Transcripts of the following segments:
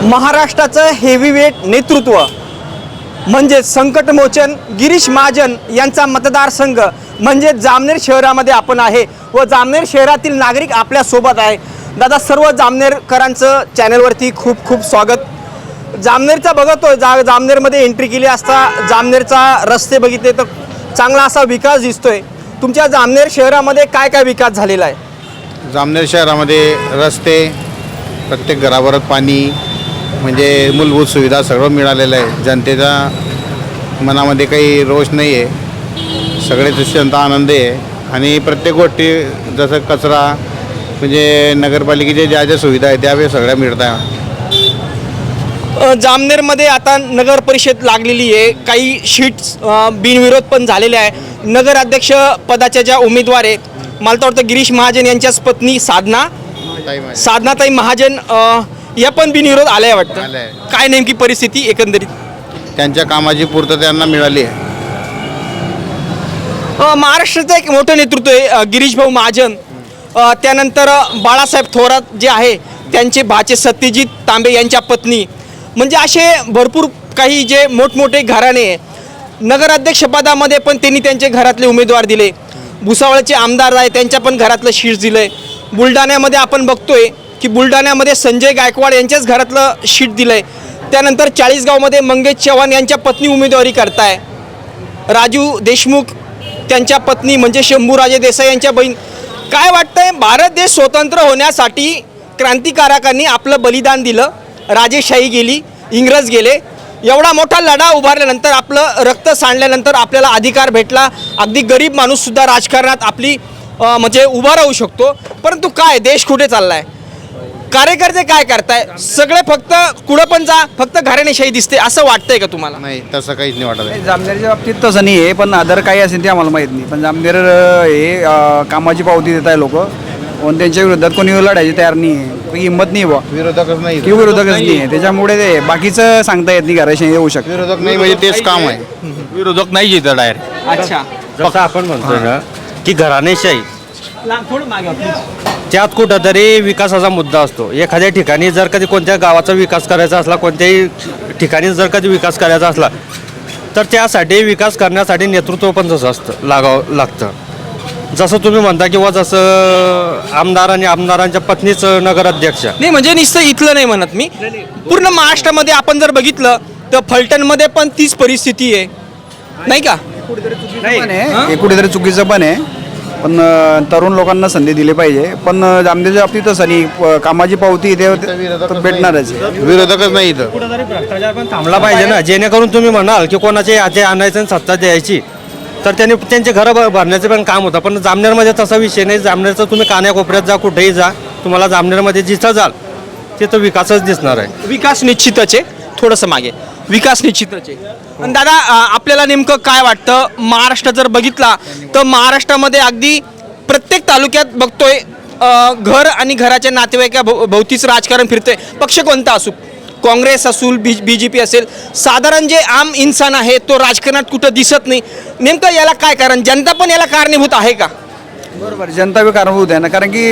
महाराष्ट्राचं हेवीवेट नेतृत्व म्हणजे संकटमोचन गिरीश महाजन यांचा मतदारसंघ म्हणजे जामनेर शहरामध्ये आपण आहे व जामनेर शहरातील नागरिक आपल्या सोबत आहे। दादा, सर्व जामनेरकरांचं चॅनलवरती खूप खूप स्वागत। जामनेरचा बघतोय जामनेरमध्ये एंट्री केली असता जामनेरचा रस्ते बघितले तर चांगला असा विकास दिसतोय। तुमच्या जामनेर शहरामध्ये काय काय विकास झालेला आहे? जामनेर शहरामध्ये रस्ते, प्रत्येक घराभरात पाणी, म्हणजे मूलभूत सुविधा सगळं मिळालेलं आहे। जनतेच्या मनामध्ये काही रोष नाही आहे, सगळे दृष्टींचा आनंद आहे। आणि प्रत्येक गोष्टी जसं कचरा म्हणजे नगरपालिकेच्या ज्या ज्या सुविधा आहेत त्या सगळ्या मिळत आहे। जामनेरमध्ये आता नगर परिषद लागलेली आहे, काही शीट्स बिनविरोध पण झालेले आहे। नगराध्यक्ष पदाच्या ज्या उमेदवार आहेत मला तर वाटतं गिरीश महाजन यांच्याच पत्नी साधनाताई महाजन या पण बिनविरोध आल्या वाटतं। काय नेमकी परिस्थिती एकंदरीत? त्यांच्या कामाची पूर्तता त्यांना मिळाली आहे। महाराष्ट्राचं एक मोठं नेतृत्व आहे गिरीश भाऊ महाजन, त्यानंतर बाळासाहेब थोरात जे आहे त्यांचे भाचे सत्यजित तांबे यांच्या पत्नी, म्हणजे असे भरपूर काही जे मोठमोठे घराणे नगराध्यक्षपदामध्ये पण त्यांनी त्यांचे घरातले उमेदवार दिले। भुसावळचे आमदार आहे त्यांच्या पण घरातलं शीट दिलं आहे। बुलढाण्यामध्ये आपण बघतोय की बुलढाण्यामध्ये संजय गायकवाड यांच्याच घरातलं शीट दिलं आहे। त्यानंतर चाळीसगावमध्ये मंगेश चव्हाण यांच्या पत्नी उमेदवारी करताय। राजू देशमुख त्यांच्या पत्नी म्हणजे शंभूराजे देसाई यांच्या बहीण। काय वाटतंय, भारत देश स्वतंत्र होण्यासाठी क्रांतिकारकांनी आपलं बलिदान दिलं, राजेशाही गेली, इंग्रज गेले, एवढा मोठा लढा उभारल्यानंतर आपलं रक्त सांडल्यानंतर आपल्याला अधिकार भेटला। अगदी गरीब माणूससुद्धा राजकारणात आपली म्हणजे उभा राहू शकतो। परंतु काय देश कुठे चाललाय? कार्यकर्ते काय करताय? सगळे फक्त कुठं पण जा फक्त घराणेशाही दिसते, असं वाटतंय का तुम्हाला? नाही, तसं काहीच नाही वाटत आहे। जामनेरच्या बाबतीत तसं नाही आहे, पण अदर काही असेल ते आम्हाला माहीत नाही। पण जामनेर हे कामाची पावती देत आहे लोक, पण त्यांच्या विरोधात कोणी लढायची तयार नाही आहे, काही हिंमत नाही बा, विरोधकच नाही, किंवा विरोधकच नाही आहे। त्याच्यामुळे ते बाकीचं सांगता येत नाही, घराशी येऊ शकतं। विरोधक नाही म्हणजे तेच काम आहे। विरोधक नाही जिथं डायरेक्ट। अच्छा, जसं आपण म्हणतोय ना की घराणेशाही थोडं मागे त्यात कुठंतरी विकासाचा मुद्दा असतो। एखाद्या ठिकाणी जर कधी कोणत्या गावाचा विकास करायचा असला, कोणत्याही ठिकाणी जर कधी विकास करायचा असला तर त्यासाठी विकास करण्यासाठी नेतृत्व पण तसं असतं, लागतं। जसं तुम्ही म्हणता किंवा जसं आमदार आणि आमदारांच्या पत्नीचं नगराध्यक्ष नाही, म्हणजे नुसतं इथलं नाही म्हणत मी, पूर्ण महाराष्ट्रामध्ये आपण जर बघितलं तर फलटणमध्ये पण तीच परिस्थिती आहे, नाही का? हे कुठेतरी चुकीचं पण आहे, पण तरुण लोकांना संधी दिली पाहिजे। पण जामनेरच्या बाबतीत तसं नाही, कामाची पावती इथे भेटणारच आहे। विरोधकच नाही इथं। कुठेतरी भ्रष्टाचार पण थांबला पाहिजे ना, जेणेकरून तुम्ही म्हणाल की कोणाचे हाते आणायचं आणि सत्ता द्यायची तर त्यांनी त्यांचे घरं भरण्याचे पण काम होतं। पण जामनेरमध्ये तसा विषय नाही। जामनेरचं तुम्ही कान्याकोपऱ्यात जा, कुठेही जा, तुम्हाला जामनेरमध्ये जिथं जाल तिथं विकासच दिसणार आहे। विकास निश्चितच आहे, थोडंसं मागे विकास निश्चितच आहे। पण दादा, आपल्याला नेमकं काय वाटतं? महाराष्ट्र जर बघितला तर महाराष्ट्रामध्ये अगदी प्रत्येक तालुक्यात बघतोय घर आणि घराच्या नातेवाईका भोवतीच राजकारण फिरतंय। पक्ष कोणता असू, काँग्रेस असेल, BJP असेल, साधारण जे आम इन्सान आहे तो राजकारणात कुठं दिसत नाही। नेमकं याला काय कारण? जनता पण याला कारणीभूत आहे का? बरोबर, जनता बी कारणीभूत आहे ना, कारण की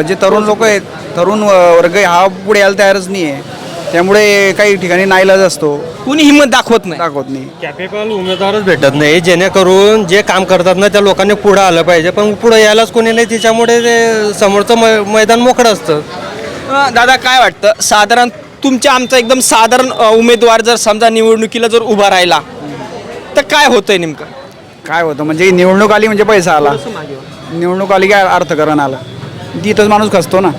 जे तरुण लोक आहेत, तरुण वर्ग हा पुढे यायला तयारच नाही आहे। त्यामुळे काही ठिकाणी नाईलाज असतो, कुणी हिंमत दाखवत नाही। कॅपेबल उमेदवारच भेटत नाही, जेणेकरून जे काम करतात ना त्या लोकांनी पुढं आलं पाहिजे, पण पुढं यायलाच कोणी नाही, त्याच्यामुळे ते समोरचं मैदान मोकळं असतं। दादा, काय वाटतं साधारण तुमच्या आमचा एकदम साधारण उमेदवार जर समजा निवडणुकीला जर उभा राहिला तर काय होतंय नेमकं? काय होतं म्हणजे निवडणूक आली म्हणजे पैसा आला, निवडणूक आली की अर्थकारण आलं, तिथंच माणूस खचतो ना।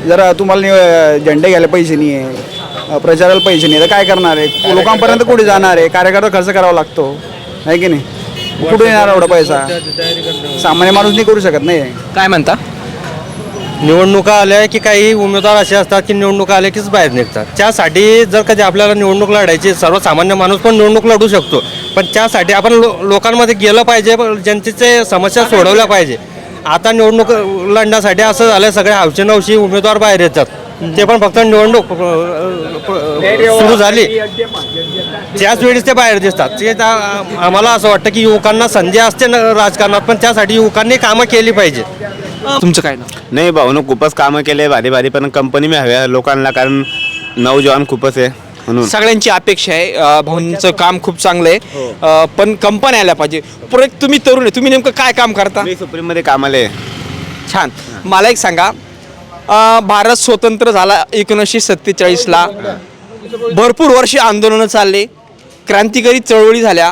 जर तुम्हाला झेंडे घ्यायला पैसे नाही आहे, प्रचाराला पैसे नाही, तर काय करणार आहे? लोकांपर्यंत कुठे जाणार आहे? कार्यकर्ता खर्च करावा लागतो, आहे की नाही? कुठे येणार एवढा पैसा? सामान्य माणूस नाही करू शकत नाही। काय म्हणता? निवडणुका आल्या की काही उमेदवार असे असतात की निवडणुका आल्या कीच बाहेर निघतात। त्यासाठी जर कधी आपल्याला निवडणूक लढायची, सर्वसामान्य माणूस पण निवडणूक लढू शकतो, पण त्यासाठी आपण लोकांमध्ये गेलं पाहिजे, जनतेचे समस्या सोडवल्या पाहिजे। आता निवडणूक लढण्यासाठी असं झालं, सगळे हौशी नवशी उमेदवार बाहेर येतात, ते पण फक्त निवडणूक सुरू झाली त्याच वेळेस ते बाहेर दिसतात। ते आम्हाला असं वाटतं की युवकांना संधी असते ना राजकारणात, पण त्यासाठी युवकांनी कामं केली पाहिजे। तुमचं काय नाव? नाही भाऊनं खूपच कामं केले भारी भारी, पण कंपनी मी हव्या लोकांना, कारण नौजवान खूपच आहे म्हणून. सगळ्यांची अपेक्षा आहे भाऊंचं काम खूप चांगलं आहे, पण कंपनी आल्या पाहिजे. परत तुम्ही तरुण आहे, तुम्ही नेमकं काय काम करता? मी सुप्रीममध्ये कामाला आहे. छान. मला एक सांगा, भारत स्वतंत्र झाला 1947ला, भरपूर वर्षे आंदोलनं चालले, क्रांतिकारी चळवळी झाल्या,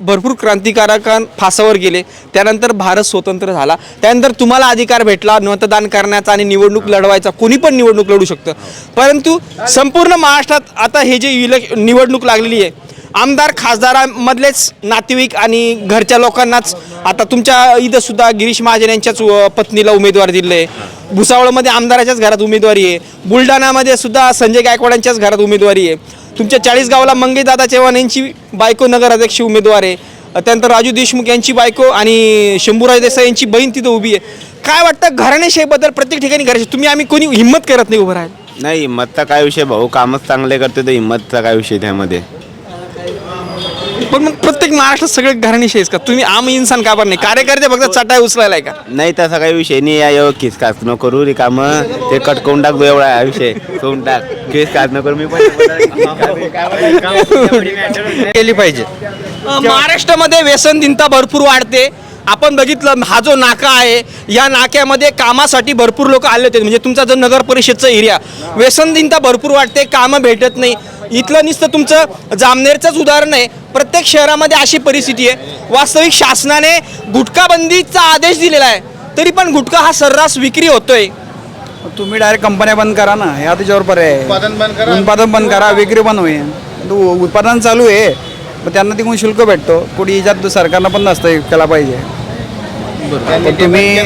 भरपूर क्रांतिकारकां फासावर गेले, त्यानंतर भारत स्वतंत्र झाला, त्यानंतर तुम्हाला अधिकार भेटला मतदान करण्याचा आणि निवडणूक लढवायचा. कोणी पण निवडणूक लढू शकतं, परंतु संपूर्ण महाराष्ट्रात आता हे जे निवडणूक लागलेली आहे, आमदार खासदारांमधलेच नातेवाईक आणि घरच्या लोकांनाच, आता तुमच्या इथं सुद्धा गिरीश महाजन यांच्याच पत्नीला उमेदवार दिले आहे, भुसावळमध्ये आमदाराच्याच घरात उमेदवारी आहे, बुलढाण्यामध्ये सुद्धा संजय गायकवाडांच्याच घरात उमेदवारी आहे, तुमच्या 40 गावाला मंगेशदादा चव्हाण यांची बायको नगराध्यक्ष उमेदवार आहे, त्यानंतर राजू देशमुख यांची बायको आणि शंभूराज देसाई यांची बहीण तिथं उभी आहे. काय वाटतं घराणेशाहीबद्दल? प्रत्येक ठिकाणी घराणे तुम्ही आम्ही कोणी हिंमत करत नाही उभं राहायला. नाही, हिंमतचा काय विषय भाऊ, कामच चांगले करते तर हिंमतचा काय विषय त्यामध्ये. पण मग प्रत्येक महाराष्ट्रात सगळे घराणेशाहीच का? तुम्ही आम इन्सान का बरं नाही? कार्यकर्ते फक्त चटाई उचलायला का? नाही, तसा काही विषय नाही. या एवढं केस काच न करू रे काम, ते कटकवून टाक एवढा हा विषय करून टाक. केस काच न करू. मी पण केली पाहिजे. महाराष्ट्रामध्ये व्यसनदिनता भरपूर वाढते. आपण बघितलं, हा जो नाका आहे, या नाक्यामध्ये कामासाठी भरपूर लोक आले होते. म्हणजे तुमचा जो नगर परिषदचा एरिया, व्यसनदिनता भरपूर वाढते, कामं भेटत नाही. इथलं नुसतं तुमचं जामनेरचंच उदाहरण आहे, प्रत्येक शहरामध्ये अशी परिस्थिती आहे. वास्तविक शासनाने गुटखाबंदीचा आदेश दिलेला आहे, तरी पण गुटखा हा सर्रास विक्री होतोय. तुम्ही डायरेक्ट कंपन्या बंद करा ना, ह्या त्याच्यावर पर्याय आहे. उत्पादन बंद करा, विक्री बंद होईल. उत्पादन चालू आहे, मग त्यांना तिकडून शुल्क भेटतो. कुठे याच्यात सरकारनं पण नसतं केला पाहिजे. पण तुम्ही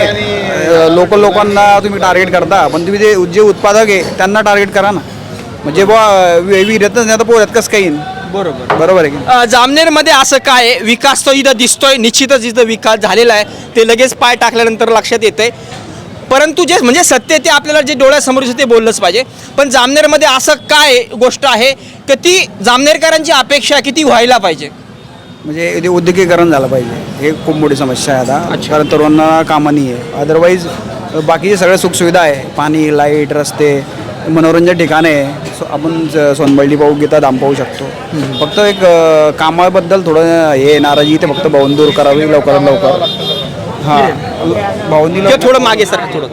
लोकांना तुम्ही टार्गेट करता, पण तुम्ही जे उत्पादक आहे त्यांना टार्गेट करा ना. म्हणजे बुवा विहिरीतच नाही तर पोऱ्यात कसं काही येईल. बरोबर आहे की? जामनेरमध्ये असं काय आहे? विकास तो इथं दिसतोय, निश्चितच इथं विकास झालेला आहे, ते लगेच पाय टाकल्यानंतर लक्षात येतंय. परंतु जे म्हणजे सत्य ते आपल्याला जे डोळ्यासमोर दिसतं ते बोललंच पाहिजे. पण जामनेरमध्ये असं काय गोष्ट आहे की ती जामनेरकरांची अपेक्षा किती व्हायला पाहिजे? म्हणजे ते उद्योगीकरण झालं पाहिजे, हे खूप मोठी समस्या आहे आता. कारण तरुणांना कामं नाही आहे. अदरवाईज बाकीचे सगळ्या सुखसुविधा आहे, पाणी, लाईट, रस्ते, मनोरंजन ठिकाणे आहे. आपण सोनबळली पाहू, गीताधाम पाहू शकतो. फक्त एक कामाबद्दल थोडं हे नाराजी, ते फक्त भावून दूर करावी लवकरात लवकर. हां, भावनी थोडं मागे सर, थोडं.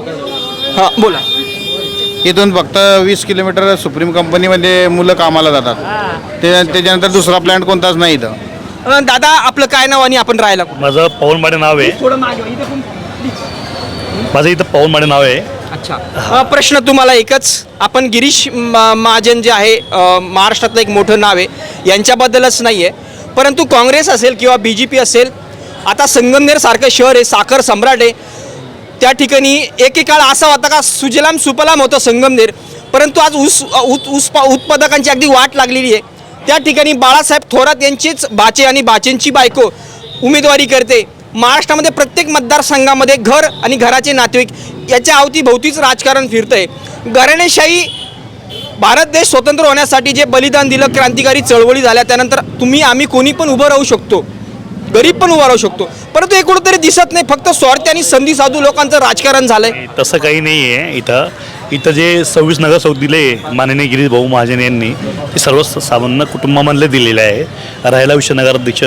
हां, बोला. इथून फक्त 20 किलोमीटर सुप्रीम कंपनीमध्ये मुलं कामाला जातात. त्याच्यानंतर दुसरा प्लॅन्ट कोणताच नाही इथं. दादा, आपलं काय नाव आणि आपण राहायला कुठं? माझं पवन माडे नाव आहे. थोडं मागे इथं कोण? माझं इथं पवन माडे नाव आहे. अच्छा. प्रश्न तुम्हाला एकच, आपण गिरीश महाजन जे आहे, महाराष्ट्रातलं एक मोठं नाव आहे, यांच्याबद्दलच नाही आहे, परंतु काँग्रेस असेल किंवा BJP असेल, आता संगमनेरसारखं शहर आहे, साखर सम्राट आहे, त्या ठिकाणी एकेकाळ असा होता का सुजलाम सुफलाम होतं संगमनेर, परंतु आज ऊस उत्पादकांची अगदी वाट लागलेली आहे. त्या ठिकाणी बाळासाहेब थोरात यांचीच भाचे आणि भाचेंची बायको उमेदवारी करते. महाराष्ट्रामध्ये प्रत्येक मतदारसंघामध्ये घर आणि घराचे नातेवाईक याच्या अवतीभोवतीच राजकारण फिरतंय. घराणेशाही, भारत देश स्वतंत्र होण्यासाठी जे बलिदान दिलं, क्रांतिकारी चळवळी झाल्या, त्यानंतर तुम्ही आम्ही कोणी पण उभं राहू शकतो, गरीब पण उभा राहू शकतो, परंतु हे कुठंतरी दिसत नाही. फक्त स्वार्थी आणि संधी साधू लोकांचं राजकारण झालंय. तसं काही नाही आहे. इथं जे 26 नगरसेवक दिले माननीय गिरीश भाऊ महाजन यांनी, ते सर्व सामान्य कुटुंबामधले दिलेले आहे. राहिला विषय नगराध्यक्ष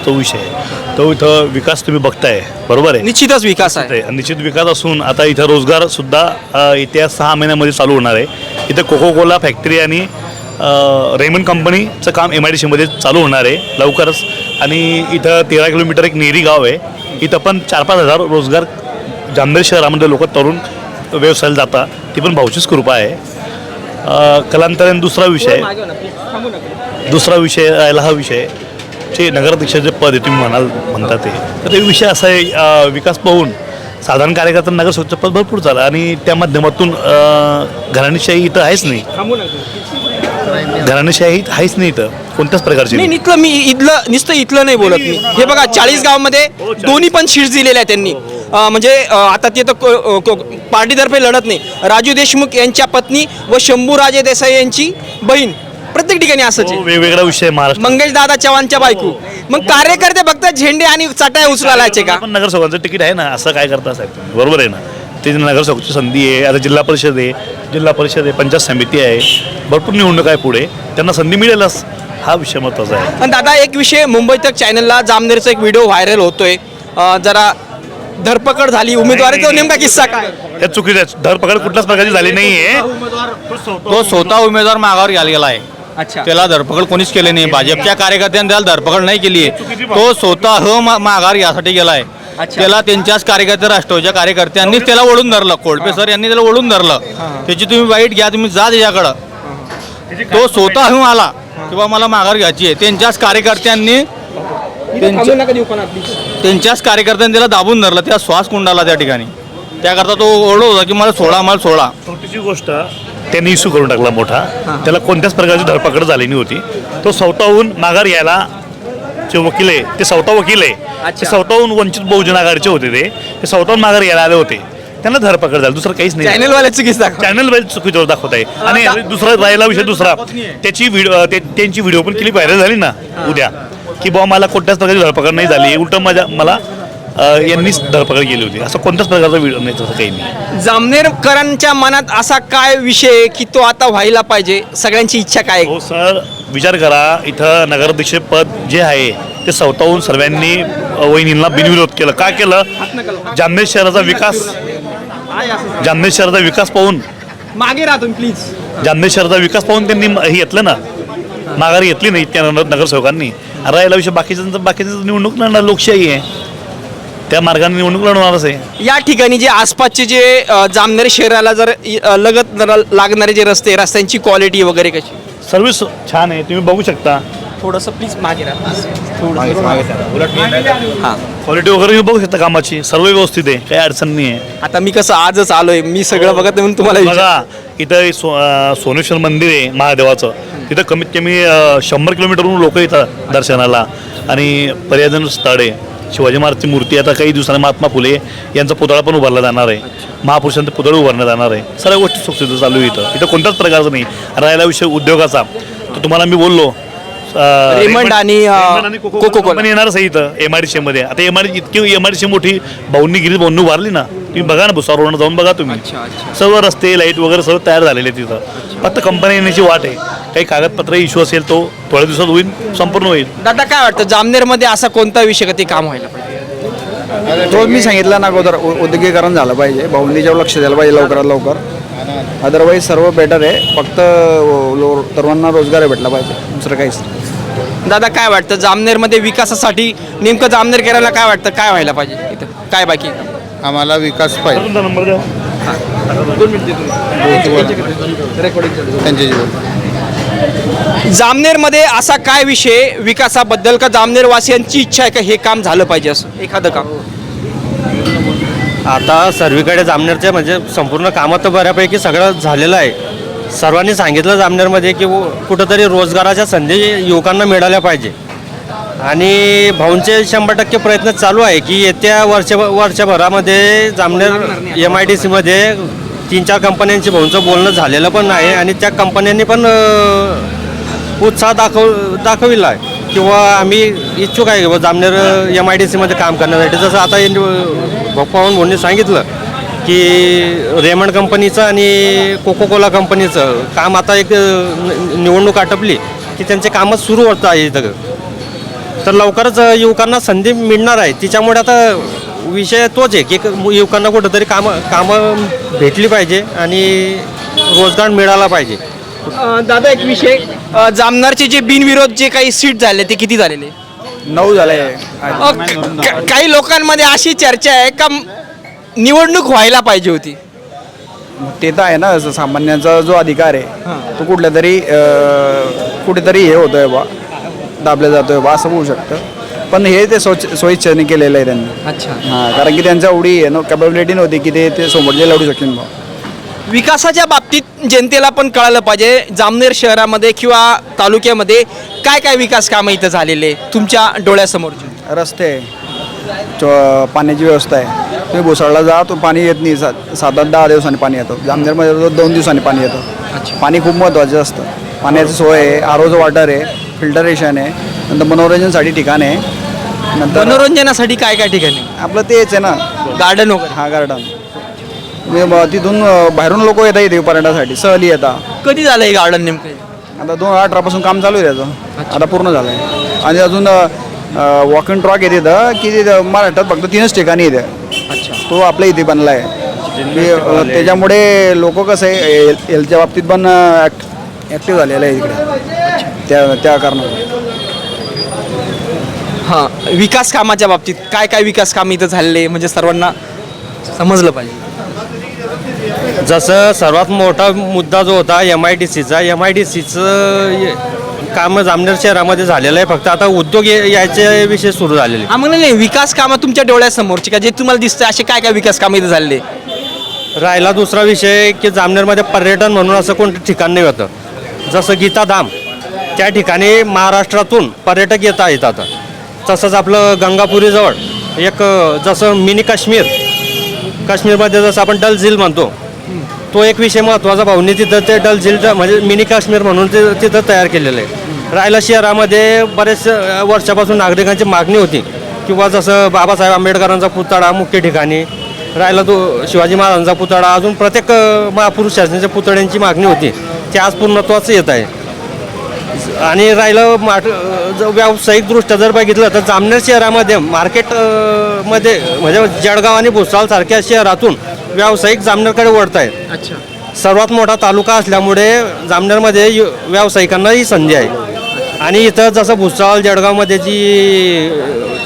तो विषय आहे, तो इथं विकास तुम्ही बघताय, बरोबर आहे. निश्चितच विकास आहे. निश्चित विकास असून आता इथं रोजगारसुद्धा येत्या 6 महिन्यामध्ये चालू होणार आहे. इथं कोको कोला फॅक्टरी आणि रेमंड कंपनीचं काम MIDCमध्ये चालू होणार आहे लवकरच. आणि इथं 13 किलोमीटर एक नेरी गाव आहे, इथं पण 4-5 हजार रोजगार जामनेर शहरामध्ये लोक तरुण व्यवसायाला जातात. ती पण भाऊचीच कृपा आहे. कलांतराने दुसरा विषय राहिला हा विषय जे नगराध्यक्षाचे पद आहे तुम्ही म्हणता ते, तर ते विषय असा आहे, विकास पाहून साधारण कार्यकर्ता नगरसेवकचं पद भरपूर झालं आणि त्या माध्यमातून घराणेशाही इथं आहेच नाही. घराणेशाही आहेच नाही इथं कोणत्याच प्रकारची. नाही, इथलं नाही बोलत मी. हे बघा, 40 गावामध्ये दोन्ही पण शीट्स दिलेल्या आहेत त्यांनी. म्हणजे आता ते तर पार्टीतर्फे लढत नाही. राजू देशमुख यांच्या पत्नी व शंभूराजे देसाई यांची बहीण, प्रत्येक ठिकाणी असंच आहे. वेगवेगळा विषय महाराष्ट्र. मंगेशदादा चव्हाणच्या बायको. मग कार्यकर्ते फक्त झेंडे आणि चटाया उचलायचे का? पण नगरसेवकांचं तिकीट आहे ना, असं काय करता साहेब, बरोबर आहे ना. ते नगरसेवकची संधी आहे. आता जिल्हा परिषद आहे, जिल्हा परिषद आहे, पंचायत समिती आहे, भरपूर निवडणूक आहे पुढे, त्यांना संधी मिळेलच, हा विषय महत्त्वाचा आहे. आणि दादा एक विषय मुंबई तक चॅनलला जामनेरचा एक व्हिडिओ व्हायरल होतोय, जरा धरपकड झाली उमेदवारी, तो नेमका किस्सा काय? त्या चुकीच्या धरपकड कुठल्याच प्रकारची झाली नाही आहे. तो स्वतः उमेदवार मागावर गेला आहे. अच्छा. त्याला धरपकड कोणीच केली नाही. भाजपच्या कार्यकर्त्यांनी त्याला धरपकड नाही केली आहे. तो स्वतः माघार यासाठी गेला आहे. त्याला त्यांच्याच कार्यकर्ते, राष्ट्रवादीच्या कार्यकर्त्यांनीच त्याला ओढून धरलं. कोळपे सर यांनी त्याला ओढून धरलं. त्याची तुम्ही वाईट घ्या, तुम्ही जा त्याच्याकडं. तो स्वतःहून आला किंवा मला माघार घ्यायची आहे. त्यांच्याच कार्यकर्त्यांनी त्यांच्याच कार्यकर्त्यांनी त्याला दाबून धरलं. त्या श्वास कुंडाला त्या ठिकाणी. त्याकरता तो ओरडत होता की मला सोडा, मला सोडा. छोटीशी गोष्ट त्यांनी इश्यू करून टाकला मोठा. त्याला कोणत्याच प्रकारची धरपकड झाली नव्हती. तो स्वतःहून माघार यायला जे वकील आहे ते स्वतः वकील आहे, ते स्वतःहून वंचित बहुजन आघाडीचे होते. ते स्वतःहून माघार यायला आले होते. त्यांना धरपकड झाली, दुसरं काहीच नाही. चॅनलवाल्याचं किस्सा चॅनल चुकीचं दाखवत आहे. आणि दुसरा राहिला विषय दुसरा, त्याची त्यांची व्हिडिओ पण क्लिप व्हायरल झाली ना उद्या, की बाबा मला कोणत्याच प्रकारची धरपकड नाही झाली, उलट मला यांनीच धरपकड केली होती. असं कोणत्याच प्रकारचा व्हिडिओ नाही, तसं काही नाही. जामनेरकरांच्या मनात असा काय विषय की तो आता व्हायला पाहिजे, सगळ्यांची इच्छा काय? हो सर, विचार करा, इथं नगराध्यक्ष पद जे आहे ते स्वतःहून सर्वांनी वहिनींना बिनविरोध केलं. का केलं? जामनेर शहराचा विकास पाहून, मागे राहा तुम्ही प्लीज. जामनेर शहराचा विकास पाहून त्यांनी हे घेतलं ना, माघारी घेतली नाही त्या नगरसेवकांनी. राहिला विषय बाकीचं निवडणूक लढणार, लोकशाही आहे, त्या मार्गाने निवडणूक लढवणारच आहे. या ठिकाणी जे आसपासचे जे जामनेर शहराला जर लगत लागणारे जे रस्त्यांची क्वालिटी वगैरे कशी? सर्व्हिस छान आहे, तुम्ही बघू शकता. थोडंसं प्लीज मागे राहा. क्वालिटी वगैरे तुम्ही बघू शकता कामाची, सर्व व्यवस्थित आहे, काही अडचण नाही आहे. आता मी कसं आजच आलोय, मी सगळं बघत नाही म्हणून तुम्हाला बघा, इथं सोनेश्वर मंदिर आहे महादेवाचं, तिथं कमीत कमी 100 किलोमीटरवरून लोक येतात दर्शनाला. आणि पर्यटन स्थळ आहे, शिवाजी महाराजची मूर्ती. आता काही दिवसांनी महात्मा फुले यांचा पुतळा पण उभारला जाणार आहे, महापुरुषांचे पुतळे उभारण्यात जाणार आहे. सर्व गोष्टी सुखसुविधा चालू आहे इथं कोणत्याच प्रकारचं नाही. राहिला विषय उद्योगाचा, तर तुम्हाला मी बोललो रेमंड आणि कोको पण येणारच आहे इथं MIDC मध्ये. आता इतकी MIDC मोठी गिरीश भाऊंनी उभारली ना, तुम्ही बघा ना, भुसावळवरून जाऊन बघा तुम्ही. सर्व रस्ते, लाईट वगैरे सर्व तयार झालेले आहेत तिथं. फक्त कंपनी येण्याची वाट आहे. काही कागदपत्र इश्यू असेल तो थोड्या दिवसात होईल, संपूर्ण होईल. दादा काय वाटतं जामनेरमध्ये असा कोणता विषय का ते काम व्हायला पाहिजे? तो मी सांगितलं ना अगोदर, उद्योगीकरण झालं पाहिजे, भाऊंनीच्यावर लक्ष द्यायला पाहिजे लवकरात लवकर. अदरवाईज सर्व बेटर आहे, फक्त तरुणांना रोजगार भेटला पाहिजे, दुसरं काहीच नाही. दादा काय वाटतं जामनेरमध्ये विकासासाठी नेमकं जामनेरकरांना काय वाटतं, काय व्हायला पाहिजे इथं, काय बाकी? आम्हाला विकास पाहिजे. तुमचा नंबर द्या. त्यांच्या जीवन जामनेरमध्ये असा काय विषय विकासाबद्दल का जामनेरवासियांची इच्छा आहे का हे काम झालं पाहिजे, असं एखादं काम? आता सर्वीकडे जामनेरच्या म्हणजे संपूर्ण कामं तर बऱ्यापैकी सगळं झालेलं आहे. सर्वांनी सांगितलं जामनेरमध्ये की कुठंतरी रोजगाराच्या संधी युवकांना मिळाल्या पाहिजे. आणि भाऊंचे 100% प्रयत्न चालू आहे की येत्या वर्षभरामध्ये जामनेर MIDC मध्ये 3-4 कंपन्यांची भाऊंचं बोलणं झालेलं पण आहे. आणि त्या कंपन्यांनी पण उत्साह दाखविला आहे किंवा आम्ही इच्छुक आहे किंवा जामनेर MIDC मध्ये काम करण्यासाठी. जसं आता पवन भाऊंनी सांगितलं की रेमंड कंपनीचं आणि कोको कोला कंपनीचं काम आता एक निवडणूक आटपली की त्यांचे कामच सुरू होतं आहे इथं. तर लवकरच युवकांना संधी मिळणार आहे. तिच्यामुळे आता विषय तोच आहे की युवकांना कुठंतरी कामं भेटली पाहिजे आणि रोजगार मिळाला पाहिजे. दादा एक विषय, जामनेरचे जे बिनविरोध जे काही सीट झाले ते किती झालेले? 9 झाले. काही लोकांमध्ये अशी चर्चा आहे का निवडणूक व्हायला पाहिजे होती. ते तर आहे ना, सामान्यांचा जो अधिकार आहे तो कुठेतरी हे होतोय बा, दाबल्या जातोय बा, असं होऊ शकतं. पण हे ते स्वइच्छेने केलेलं आहे त्यांनी. अच्छा. हां, कारण की त्यांच्या एवढी कॅपॅबिलिटी नव्हती की ते समोरचे लढू शकतील बा. विकासाच्या बाबतीत जनतेला पण कळालं पाहिजे जामनेर शहरामध्ये किंवा तालुक्यामध्ये काय काय विकास कामं इथं झालेले तुमच्या डोळ्यासमोरचे? रस्ते, पाण्याची व्यवस्था आहे. तुम्ही भुसावळला जा, तो पाणी येत नाही, 7-10 दिवसांनी पाणी येतं. जामनेरमध्ये 2 दिवसांनी पाणी येतं. पाणी खूप महत्त्वाचं असतं. पाण्याची सोय आहे, ROचं वॉटर आहे, फिल्टरेशन आहे, नंतर मनोरंजनासाठी ठिकाण आहे. नंतर मनोरंजनासाठी काय काय ठिकाणी? आपलं तेच आहे ना, गार्डन वगैरे. हा गार्डन. तिथून बाहेरून लोक येतात इथे पर्यटनासाठी सहली येतात. कधी झालं हे गार्डन नेमकं? आता 2018 काम चालू आहे त्याचं, आता पूर्ण झालं आहे. आणि अजून वॉक अँड ट्रॉक येते इथं की ते महाराष्ट्रात फक्त 3च ठिकाणी येते. तो आपल्या इथे बनला आहे. त्याच्यामुळे लोक कसं आहे हेल्थच्या बाबतीत पण ॲक्टिव्ह झालेलं आहे इकडे त्या कारणामुळे. हां, विकास कामाच्या बाबतीत काय काय विकास काम इथं झालेले म्हणजे सर्वांना समजलं पाहिजे. जसं सर्वात मोठा मुद्दा जो होता MIDCचा, MIDCचं काम जामनेर शहरामध्ये झालेलं आहे. फक्त आता उद्योग याचे विषय सुरू झालेले. हा, मग नाही विकास कामं तुमच्या डोळ्यासमोरची का जे तुम्हाला दिसतं असे काय काय विकास कामं इथं झालेले? राहिला दुसरा विषय की जामनेरमध्ये पर्यटन म्हणून असं कोणतं ठिकाण नाही होतं. जसं गीताधाम, त्या ठिकाणी महाराष्ट्रातून पर्यटक येत आहेत आता. तसंच आपलं गंगापुरीजवळ एक जसं मिनी काश्मीरमध्ये जसं आपण डल झील म्हणतो, तो एक विषय महत्त्वाचा. भाऊनी तिथं ते डल झील म्हणजे मिनी काश्मीर म्हणून ते तिथं तयार केलेलं आहे. राहिला शहरामध्ये बरेच वर्षापासून नागरिकांची मागणी होती किंवा जसं बाबासाहेब आंबेडकरांचा पुतळा मुख्य ठिकाणी, राहिला तो शिवाजी महाराजांचा पुतळा, अजून प्रत्येक महापुरुष शासनाच्या पुतळ्यांची मागणी होती, ते आज पूर्णत्वाच येत आहे. आणि राहिलं व्यावसायिकदृष्ट्या जर बघितलं तर जामनेर शहरामध्ये मार्केट मध्ये म्हणजे जळगाव आणि भुसावळ सारख्या शहरातून व्यावसायिक जामनेरकडे वळत आहेत. अच्छा. सर्वात मोठा तालुका असल्यामुळे जामनेरमध्ये व्यावसायिकांना ही संधी आहे. आणि इथं जसं भुसावळ जळगावमध्ये जी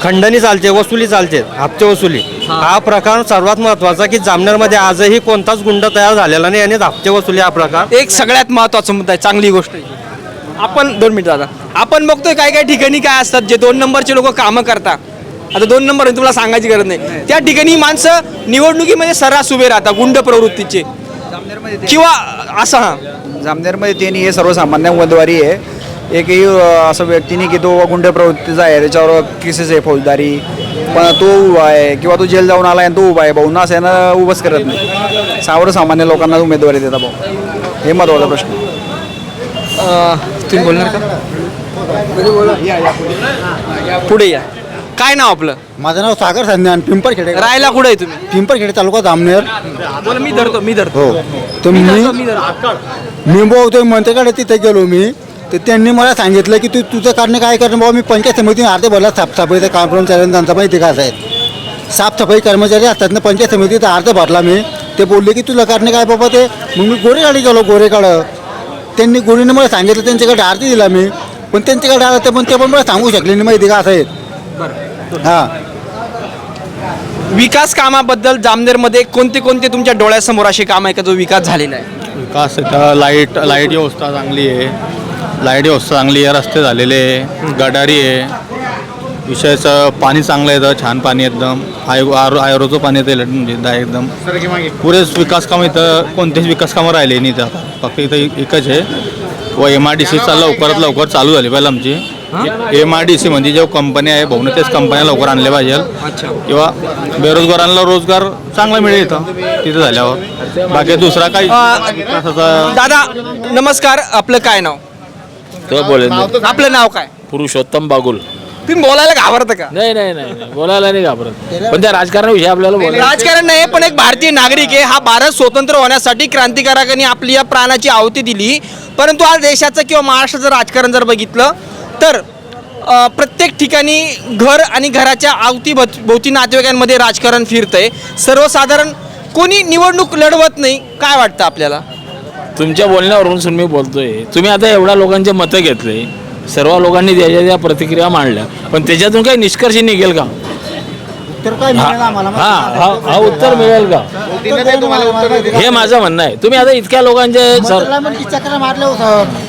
खंडणी चालते, वसुली चालते, हप्ते वसुली, हा प्रकार सर्वात महत्त्वाचा की जामनेरमध्ये आजही कोणताच गुंड तयार झालेला नाही आणि हप्ते वसुली हा प्रकार एक सगळ्यात महत्त्वाचा मुद्दा आहे, चांगली गोष्ट आहे. आपण 2 मिनिट दादा, आपण बघतोय काय काय ठिकाणी काय असतात जे 2 नंबरचे लोक कामं करतात. आता 2 नंबर तुम्हाला सांगायची गरज नाही, त्या ठिकाणी माणसं निवडणुकीमध्ये सर्रास उभे राहतात गुंड प्रवृत्तीचे किंवा असं. हां, जामनेरमध्ये त्यांनी हे सर्वसामान्य उमेदवारी आहे. एकही असं व्यक्तीने की तो गुंड प्रवृत्तीचा आहे, त्याच्यावर केसेस आहे फौजदारी, पण तो उभा आहे किंवा तो जेल जाऊन आला आणि तो उभा आहे, भाऊ ना असं यानं उभंच करत नाही. सर्वसामान्य लोकांना उमेदवारी देतात भाऊ, हे महत्त्वाचा प्रश्न. तुम्ही बोलणार का? पुढे या. काय नाव आपलं? माझं नाव सागर संज्ञान, पिंपरखेडे. राहायला कुठे आहे तुम्ही? पिंपरखेडे तालुका जामनेर. बोला, मी धरतो. हो, तर मी भाऊ मंत्र्याकडे तिथे गेलो मी, तर त्यांनी मला सांगितलं की तुझं कारण काय करणं बाबा. मी पंचायत समितीने अर्धे भरला साफसफाईचा काम कर्मचारी त्यांचा माहिती काय आहेत, साफसफाई कर्मचारी असतात ना पंचायत समितीत, अर्धे भरला मी. ते बोलले की तुला कारण काय बाबा ते. मग मी गोरेगाडी गेलो, गोरेकडं त्यांनी गोरीने मला सांगितलं, त्यांच्याकडे आरती दिला मी, पण त्यांच्याकडे आलं ते पण मला सांगू शकले नाही माहिती का असं आहेत. हां, विकास कामाबद्दल जामनेरमध्ये कोणते कोणते तुमच्या डोळ्यासमोर असे काम आहे का जो विकास झालेला आहे? विकास इथं लाईट व्यवस्था चांगली आहे, रस्ते झालेले आहे, गटारी आहे. विषयाचं पाणी चांगलं येतं, छान पाणी एकदम आयरोचं पाणी येतं म्हणजे एकदम पुरेच विकास कामं इथं कोणतेच विकास कामं राहिले नाही इथं. फक्त इथं एकच आहे व MIDCचा लवकरात लवकर चालू झाली पाहिजे आमची. MIDC म्हणजे ज्या कंपन्या आहे भाऊने तेच कंपन्या लवकर आणल्या पाहिजे किंवा बेरोजगारांना रोजगार चांगला मिळेल इथं तिथं झाल्यावर. बाकी दुसरा काही विकासाचा. दादा नमस्कार, आपलं काय नाव? आपलं नाव काय? पुरुषोत्तम बागुल. तुम्ही बोलायला घाबरता का? नाही बोलायला नाही घाबरत, पण त्या राजकारणाविषयी आपल्याला बोलायला. राजकारण नाही, पण एक भारतीय नागरिक आहे. हा भारत स्वतंत्र होण्यासाठी क्रांतिकारकांनी आपली या प्राणाची आहुती दिली. परंतु आज देशाचं किंवा महाराष्ट्राचं राजकारण जर बघितलं तर प्रत्येक ठिकाणी घर आणि घराच्या भोवती नातेवाईकांमध्ये राजकारण फिरतंय. सर्वसाधारण कोणी निवडणूक लढवत नाही. काय वाटतं आपल्याला? तुमच्या बोलण्यावरून मी बोलतोय, तुम्ही आता एवढ्या लोकांचे मतं घेतले, सर्व लोकांनी त्या प्रतिक्रिया मांडल्या, पण त्याच्यातून काही निष्कर्ष निघेल का? हा उत्तर मिळेल का? हे माझं म्हणणं आहे. तुम्ही आता इतक्या लोकांचे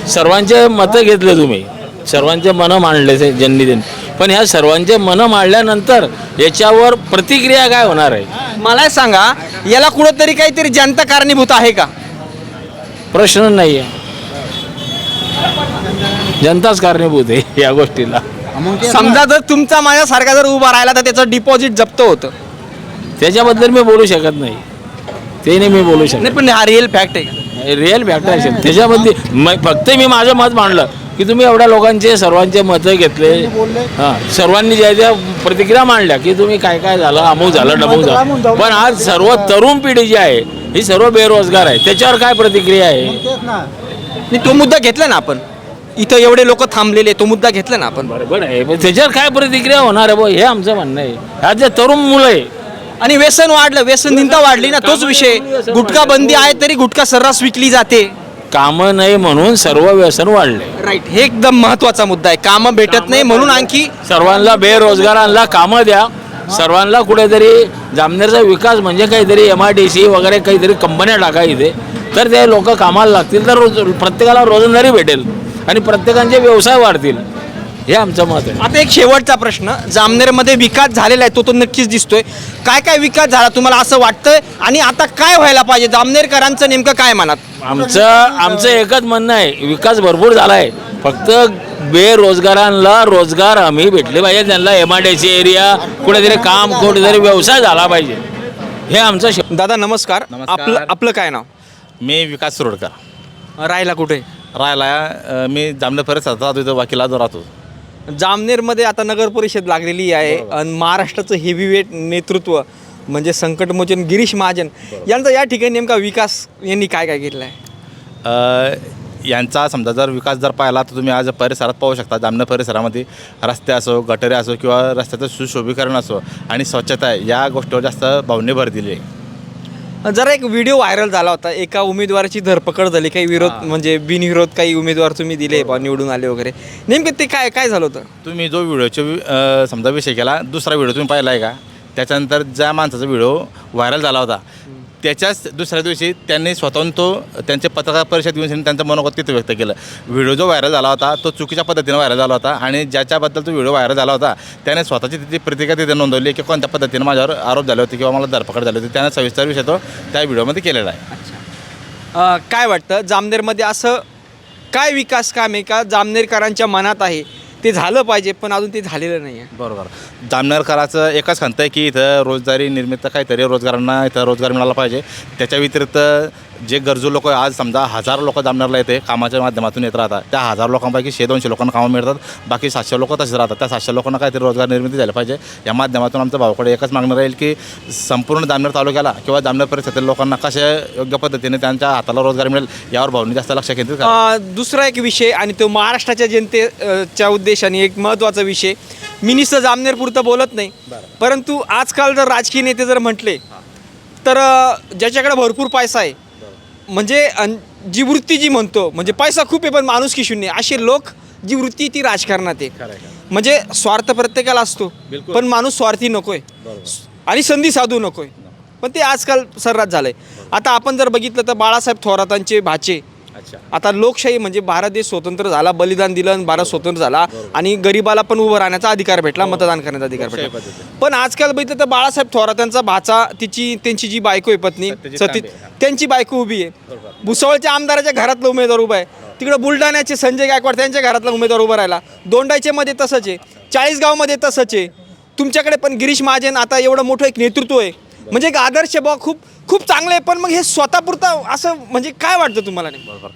सर्वांचे मतं घेतले, तुम्ही सर्वांचे मनं मांडले ज्यांनी त्यांनी, पण ह्या सर्वांचे मनं मांडल्यानंतर याच्यावर प्रतिक्रिया काय होणार आहे? मला सांगा, याला कुठंतरी काहीतरी जनता कारणीभूत आहे का? प्रश्न नाही आहे, जनताच कारणीभूत आहे या गोष्टीला. समजा जर तुमचा माझ्यासारखा जर उभा राहिला तर त्याचं डिपॉझिट जप्त होतं, त्याच्याबद्दल मी बोलू शकत नाही, ते नाही मी बोलू शकत नाही. पण हा रिअल फॅक्ट आहे, रिअल फॅक्ट असेल त्याच्यामध्ये. फक्त मी माझं मत मांडलं की तुम्ही एवढ्या लोकांचे सर्वांचे मतं घेतले, हां सर्वांनी ज्या ज्या प्रतिक्रिया मांडल्या की तुम्ही काय काय झालं, अमुक झालं डमूक झालं, पण आज सर्व तरुण पिढी जी आहे ही सर्व बेरोजगार आहे. त्याच्यावर काय प्रतिक्रिया आहे? तेच ना. नाही, तो मुद्दा घेतला ना आपण. इथं एवढे लोक थांबलेले, तो मुद्दा घेतला ना आपण. बरोबर आहे, पण त्याच्यावर काय प्रतिक्रिया होणार आहे बुवा, हे आमचं म्हणणं आहे. ह्या जे तरुण मुलं आहे, आणि व्यसन वाढलं, व्यसनहीनता वाढली ना, तोच विषय. गुटखा बंदी आहे तरी गुटखा सर्रास विकली जाते. कामं नाही म्हणून सर्व व्यसन वाढले. राईट, हे एकदम महत्वाचा मुद्दा आहे. कामं भेटत नाही म्हणून आणखी सर्वांना बेरोजगारांना कामं द्या. सर्वांना कुठेतरी जामनेरचा विकास म्हणजे काहीतरी MIDC वगैरे काहीतरी कंपन्या टाका इथे, तर ते लोक कामाला लागतील, तर प्रत्येकाला रोजंदारी भेटेल आणि प्रत्येकांचे व्यवसाय वाढतील. हे आमचं मत आहे. आता एक शेवटचा प्रश्न, जामनेरमध्ये विकास झालेला आहे, तो नक्कीच दिसतोय. काय काय विकास झाला तुम्हाला असं वाटतंय, आणि आता काय व्हायला पाहिजे जामनेरकरांचं नेमकं काय मनात? आमचं एकच म्हणणं आहे, विकास भरपूर झाला आहे, फक्त बेरोजगारांना रोजगार हमी भेटले पाहिजे. त्यांना MIDC एरिया, कुठेतरी काम, कुठेतरी व्यवसाय झाला पाहिजे. हे आमचं दादा नमस्कार. आपलं काय नाव? मी विकास सुरोडकर. राहायला कुठे? राहायला मी जामनेर परिसरात राहतो, इथं वकिलात राहतो. जामनेरमध्ये आता नगर परिषद लागलेली आहे आणि महाराष्ट्राचं हेवीवेट नेतृत्व म्हणजे संकटमोचन गिरीश महाजन यांचा या ठिकाणी नेमका विकास यांनी काय काय केला आहे? यांचा समजा जर विकास जर पाहिला तर तुम्ही आज परिसरात पाहू शकता. जामनेर परिसरामध्ये रस्ते असो, गटारे असो किंवा रस्त्याचं सुशोभीकरण असो आणि स्वच्छता या गोष्टीवर जास्त भावने भर दिली आहे. जरा एक व्हिडिओ व्हायरल झाला होता, एका उमेदवाराची धरपकड झाली, काही विरोध म्हणजे बिनविरोध काही उमेदवार तुम्ही दिले निवडून आले वगैरे, नेमकं ते काय काय झालं होतं? तुम्ही जो व्हिडिओचे समजा विषय केला, दुसरा व्हिडिओ तुम्ही पाहिला आहे का? त्याच्यानंतर ज्या माणसाचा व्हिडिओ व्हायरल झाला होता त्याच्याच दुसऱ्या दिवशी त्यांनी स्वतःहून त्यांचे पत्रकार परिषद घेऊन त्यांचं मनोगत तिथे व्यक्त केलं. व्हिडिओ जो व्हायरल झाला होता तो चुकीच्या पद्धतीने व्हायरल झाला होता आणि ज्याच्याबद्दल तो व्हिडिओ व्हायरल झाला होता त्याने स्वतःची तिथे प्रतिक्रिया तिथे नोंदवली की कोणत्या पद्धतीने माझ्यावर आरोप झाले होते किंवा मला धरपकड झाली होती. त्याने सविस्तर विषय तो त्या व्हिडिओमध्ये केलेला आहे. काय वाटतं जामनेरमध्ये असं काय विकास काम आहे का जामनेरकरांच्या मनात आहे ते झालं पाहिजे पण अजून ते झालेलं नाही आहे? बरोबर. जामनेरकरांचं एकच खंत आहे की इथं रोजगारी निर्मित काहीतरी रोजगारांना इथं रोजगार मिळाला पाहिजे. त्याच्या व्यतिरिक्त जे गरजू लोक आज समजा 1000 लोक जामनेरला येते कामाच्या माध्यमातून येत राहतात, त्या 1000 लोकांपैकी 100-200 लोकांना कामं मिळतात, बाकी 700 लोक तसेच राहतात. त्या 700 लोकांना काहीतरी रोजगार निर्मिती झाली पाहिजे. या माध्यमातून आमच्या भावाकडे एकच मागणं राहील की संपूर्ण जामनेर तालुक्याला किंवा जामनेर परिसरातील लोकांना कशा योग्य पद्धतीने त्यांच्या हाताला रोजगार मिळेल यावर भावनी जास्त लक्ष केंद्रित करा. दुसरा एक विषय आणि तो महाराष्ट्राच्या जनतेच्या उद्देशाने एक महत्त्वाचा विषय, मी नुसतं जामनेरपुरतं बोलत नाही, परंतु आजकाल जर राजकीय नेते जर म्हटले तर ज्याच्याकडे भरपूर पैसा आहे म्हणजे जी वृत्ती जी म्हणतो म्हणजे पैसा खूप आहे पण माणुसकी शून्य, असे लोक जी वृत्ती ती राजकारणात आहे. म्हणजे स्वार्थ प्रत्येकाला असतो पण माणूस स्वार्थी नकोय आणि संधी साधू नकोय, पण ते आजकाल सर्रास झालंय. आता आपण जर बघितलं तर बाळासाहेब थोरातांचे भाचे, आता लोकशाही म्हणजे भारत देश स्वतंत्र झाला, बलिदान दिलं आणि भारत स्वतंत्र झाला आणि गरिबाला पण उभं राहण्याचा अधिकार भेटला, मतदान करण्याचा अधिकार भेटला. पण आजकाल बघितलं तर बाळासाहेब थोरातांचा भाचा, त्यांची जी बायको आहे पत्नी सती, त्यांची बायको उभी आहे. भुसावळच्या आमदाराच्या घरातला उमेदवार उभा आहे, तिकडे बुलढाण्याचे संजय गायकवाड त्यांच्या घरातला उमेदवार उभा राहिला, दोंडाईच्या मध्ये तसंच आहे, 40गावमध्ये तसंच आहे. तुमच्याकडे पण गिरीश महाजन आता एवढं मोठं एक नेतृत्व आहे म्हणजे एक आदर्श बा खूप खूप चांगलं आहे, पण मग हे स्वतःपुरतं असं म्हणजे काय वाटतं तुम्हाला? नाही बरोबर.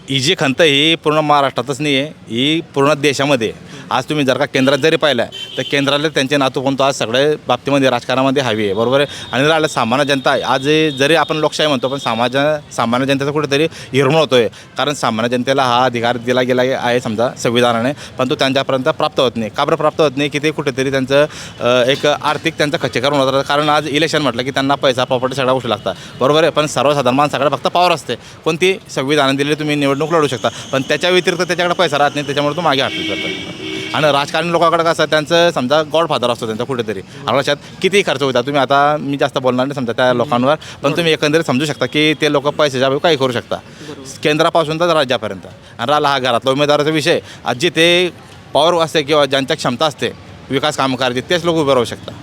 ही जी खंत ही पूर्ण महाराष्ट्रातच नाही आहे, ही पूर्ण देशामध्ये. आज तुम्ही जर का केंद्रात जरी पाहिलं तर केंद्राला त्यांचे नातू आज सगळे बाबतीमध्ये राजकारणामध्ये हवी आहे. बरोबर आहे. आणि राहिलं सामान्य जनता, आज जरी आपण लोकशाही म्हणतो पण सामान्य जनतेचा कुठेतरी हिरमोड होतो आहे, कारण सामान्य जनतेला हा अधिकार दिला गेला आहे समजा संविधानाने, पण तो त्यांच्यापर्यंत प्राप्त होत नाही. का बरं प्राप्त होत नाही? की ते कुठेतरी त्यांचं एक आर्थिक त्यांचं खच्चीकरण होत राहतं. कारण आज इलेक्शन म्हटलं की त्यांना पैसा प्रॉपर्टी सगळ्या गोष्टी लागतात. बरोबर आहे. पण सर्वसाधारण माणसाकडे फक्त पॉवर असते, कोणती संविधानाने दिलेली तुम्ही निवडणूक लढू शकता, पण त्याच्या व्यतिरिक्त त्याच्याकडे पैसा राहत नाही, त्याच्यामुळे तो मागे हटत जातो. आणि राजकारणी लोकांकडे कसं त्यांचं समजा गॉडफादर असतो त्यांचा कुठेतरी, लक्षात किती खर्च होता. तुम्ही आता मी जास्त बोलणार नाही समजा त्या लोकांवर, पण तुम्ही एकंदरीत समजू शकता की ते लोक पैशाच्या काही करू शकता केंद्रापासून तर राज्यापर्यंत. आणि राहिला हा घरातला उमेदवाराचा विषय, आज जिथे पॉवर असते किंवा ज्यांच्या क्षमता असते विकास कामं करायची तेच लोक उभे राहू शकतात.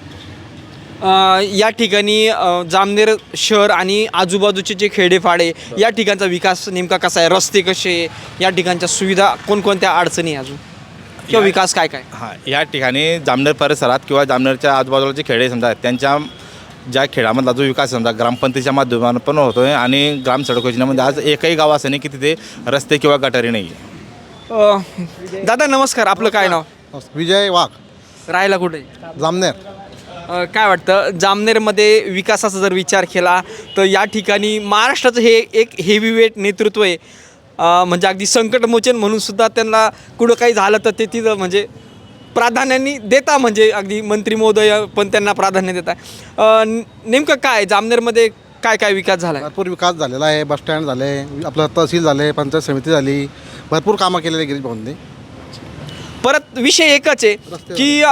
या ठिकाणी जामनेर शहर आणि आजूबाजूचे जे खेडेपाडे या ठिकाणचा विकास नेमका कसा आहे, रस्ते कसे, या ठिकाणच्या सुविधा कोणकोणत्या अडचणी अजून किंवा विकास काय काय? हां, या ठिकाणी जामनेर परिसरात किंवा जामनेरच्या आजूबाजूला जे खेडे समजा त्यांच्या ज्या खेळामधला जो विकास समजा ग्रामपंचायतीच्या माध्यमातून पण होतो आहे आणि ग्राम सडक योजनेमध्ये आज एकही गाव असं नाही की तिथे रस्ते किंवा गटारी नाही आहे. दादा नमस्कार, आपलं काय नाव? विजय वाघ, राहायला कुठे? जामनेर. काय वाटतं जामनेरमध्ये विकासाचा जर विचार केला तर या ठिकाणी महाराष्ट्राचं हे एक हेवीवेट नेतृत्व आहे. म्हणजे अगदी संकटमोचन म्हणून सुद्धा त्यांना कुठं काही झालं तर ते तिथं म्हणजे प्राधान्याने देता, म्हणजे अगदी मंत्री महोदय पण त्यांना प्राधान्य देता. नेमकं काय जामनेरमध्ये काय काय विकास झाला आहे? भरपूर विकास झालेला आहे. बसस्टँड झाले, आपलं तहसील झाले, पंचायत समिती झाली, भरपूर कामं केलेली गिरीश भाऊंनी. परत विषय एकच आहे की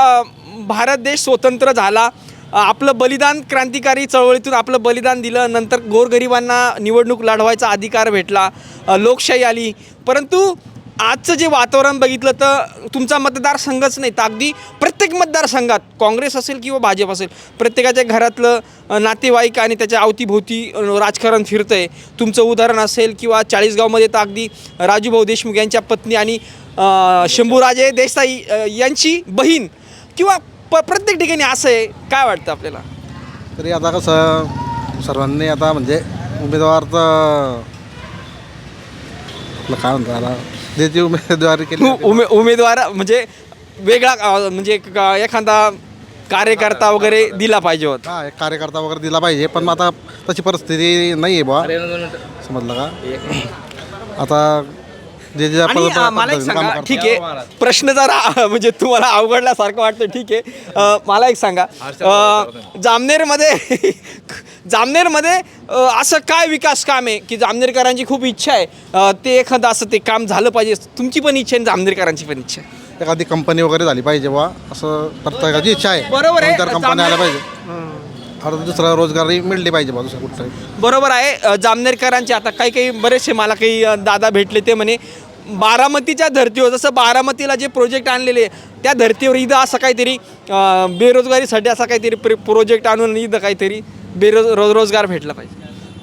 भारत देश स्वतंत्र झाला, आपलं बलिदान क्रांतिकारी चळवळीतून आपलं बलिदान दिलं, नंतर गोरगरिबांना निवडणूक लढवायचा अधिकार भेटला, लोकशाही आली. परंतु आजचं जे वातावरण बघितलं तर तुमचा मतदारसंघच नाही तर अगदी प्रत्येक मतदारसंघात काँग्रेस असेल किंवा भाजप असेल प्रत्येकाच्या घरातलं नातेवाईक आणि त्याच्या अवतीभोवती राजकारण फिरतं आहे. तुमचं उदाहरण असेल किंवा चाळीसगावमध्ये तर अगदी राजूभाऊ देशमुख यांच्या पत्नी आणि शंभूराजे देसाई यांची बहीण किंवा प्रत्येक ठिकाणी असं आहे. काय वाटतं आपल्याला? तरी आता कसं सर्वांनी आता म्हणजे उमेदवार तर आपलं काय म्हणतात आता त्याची उमेदवारी केली. उमेदवार म्हणजे वेगळा म्हणजे एखादा कार्यकर्ता वगैरे दिला पाहिजे होता. हा, एक कार्यकर्ता वगैरे दिला पाहिजे, पण मग आता तशी परिस्थिती नाही आहे बा. समजलं का? आता जे जे आणि मला एक सांगा, ठीक आहे प्रश्न जरा म्हणजे तुम्हाला अवघडल्यासारखं वाटतं, ठीक आहे. मला एक सांगा, जामनेरमध्ये असं काय विकास काम आहे की जामनेरकरांची खूप इच्छा आहे ते एखादं असं ते काम झालं पाहिजे? तुमची पण इच्छा आहे, जामनेरकरांची पण इच्छा आहे. एखादी कंपनी वगैरे झाली पाहिजे बा, असं प्रत्येकाची इच्छा आहे. बरोबर आहे. तर कंपन्या आल्या पाहिजे, आता दुसरा रोजगारही मिळली पाहिजे बा दुसरं कुठं. बरोबर आहे. जामनेरकरांचे आता काही बरेचसे मला काही दादा भेटले ते म्हणे बारामतीच्या धर्तीवर जसं बारामतीला जे प्रोजेक्ट आणलेले त्या धर्तीवर इथं असं काहीतरी बेरोजगारीसाठी असा काहीतरी प्रोजेक्ट आणून इथं काहीतरी रोजगार भेटला पाहिजे.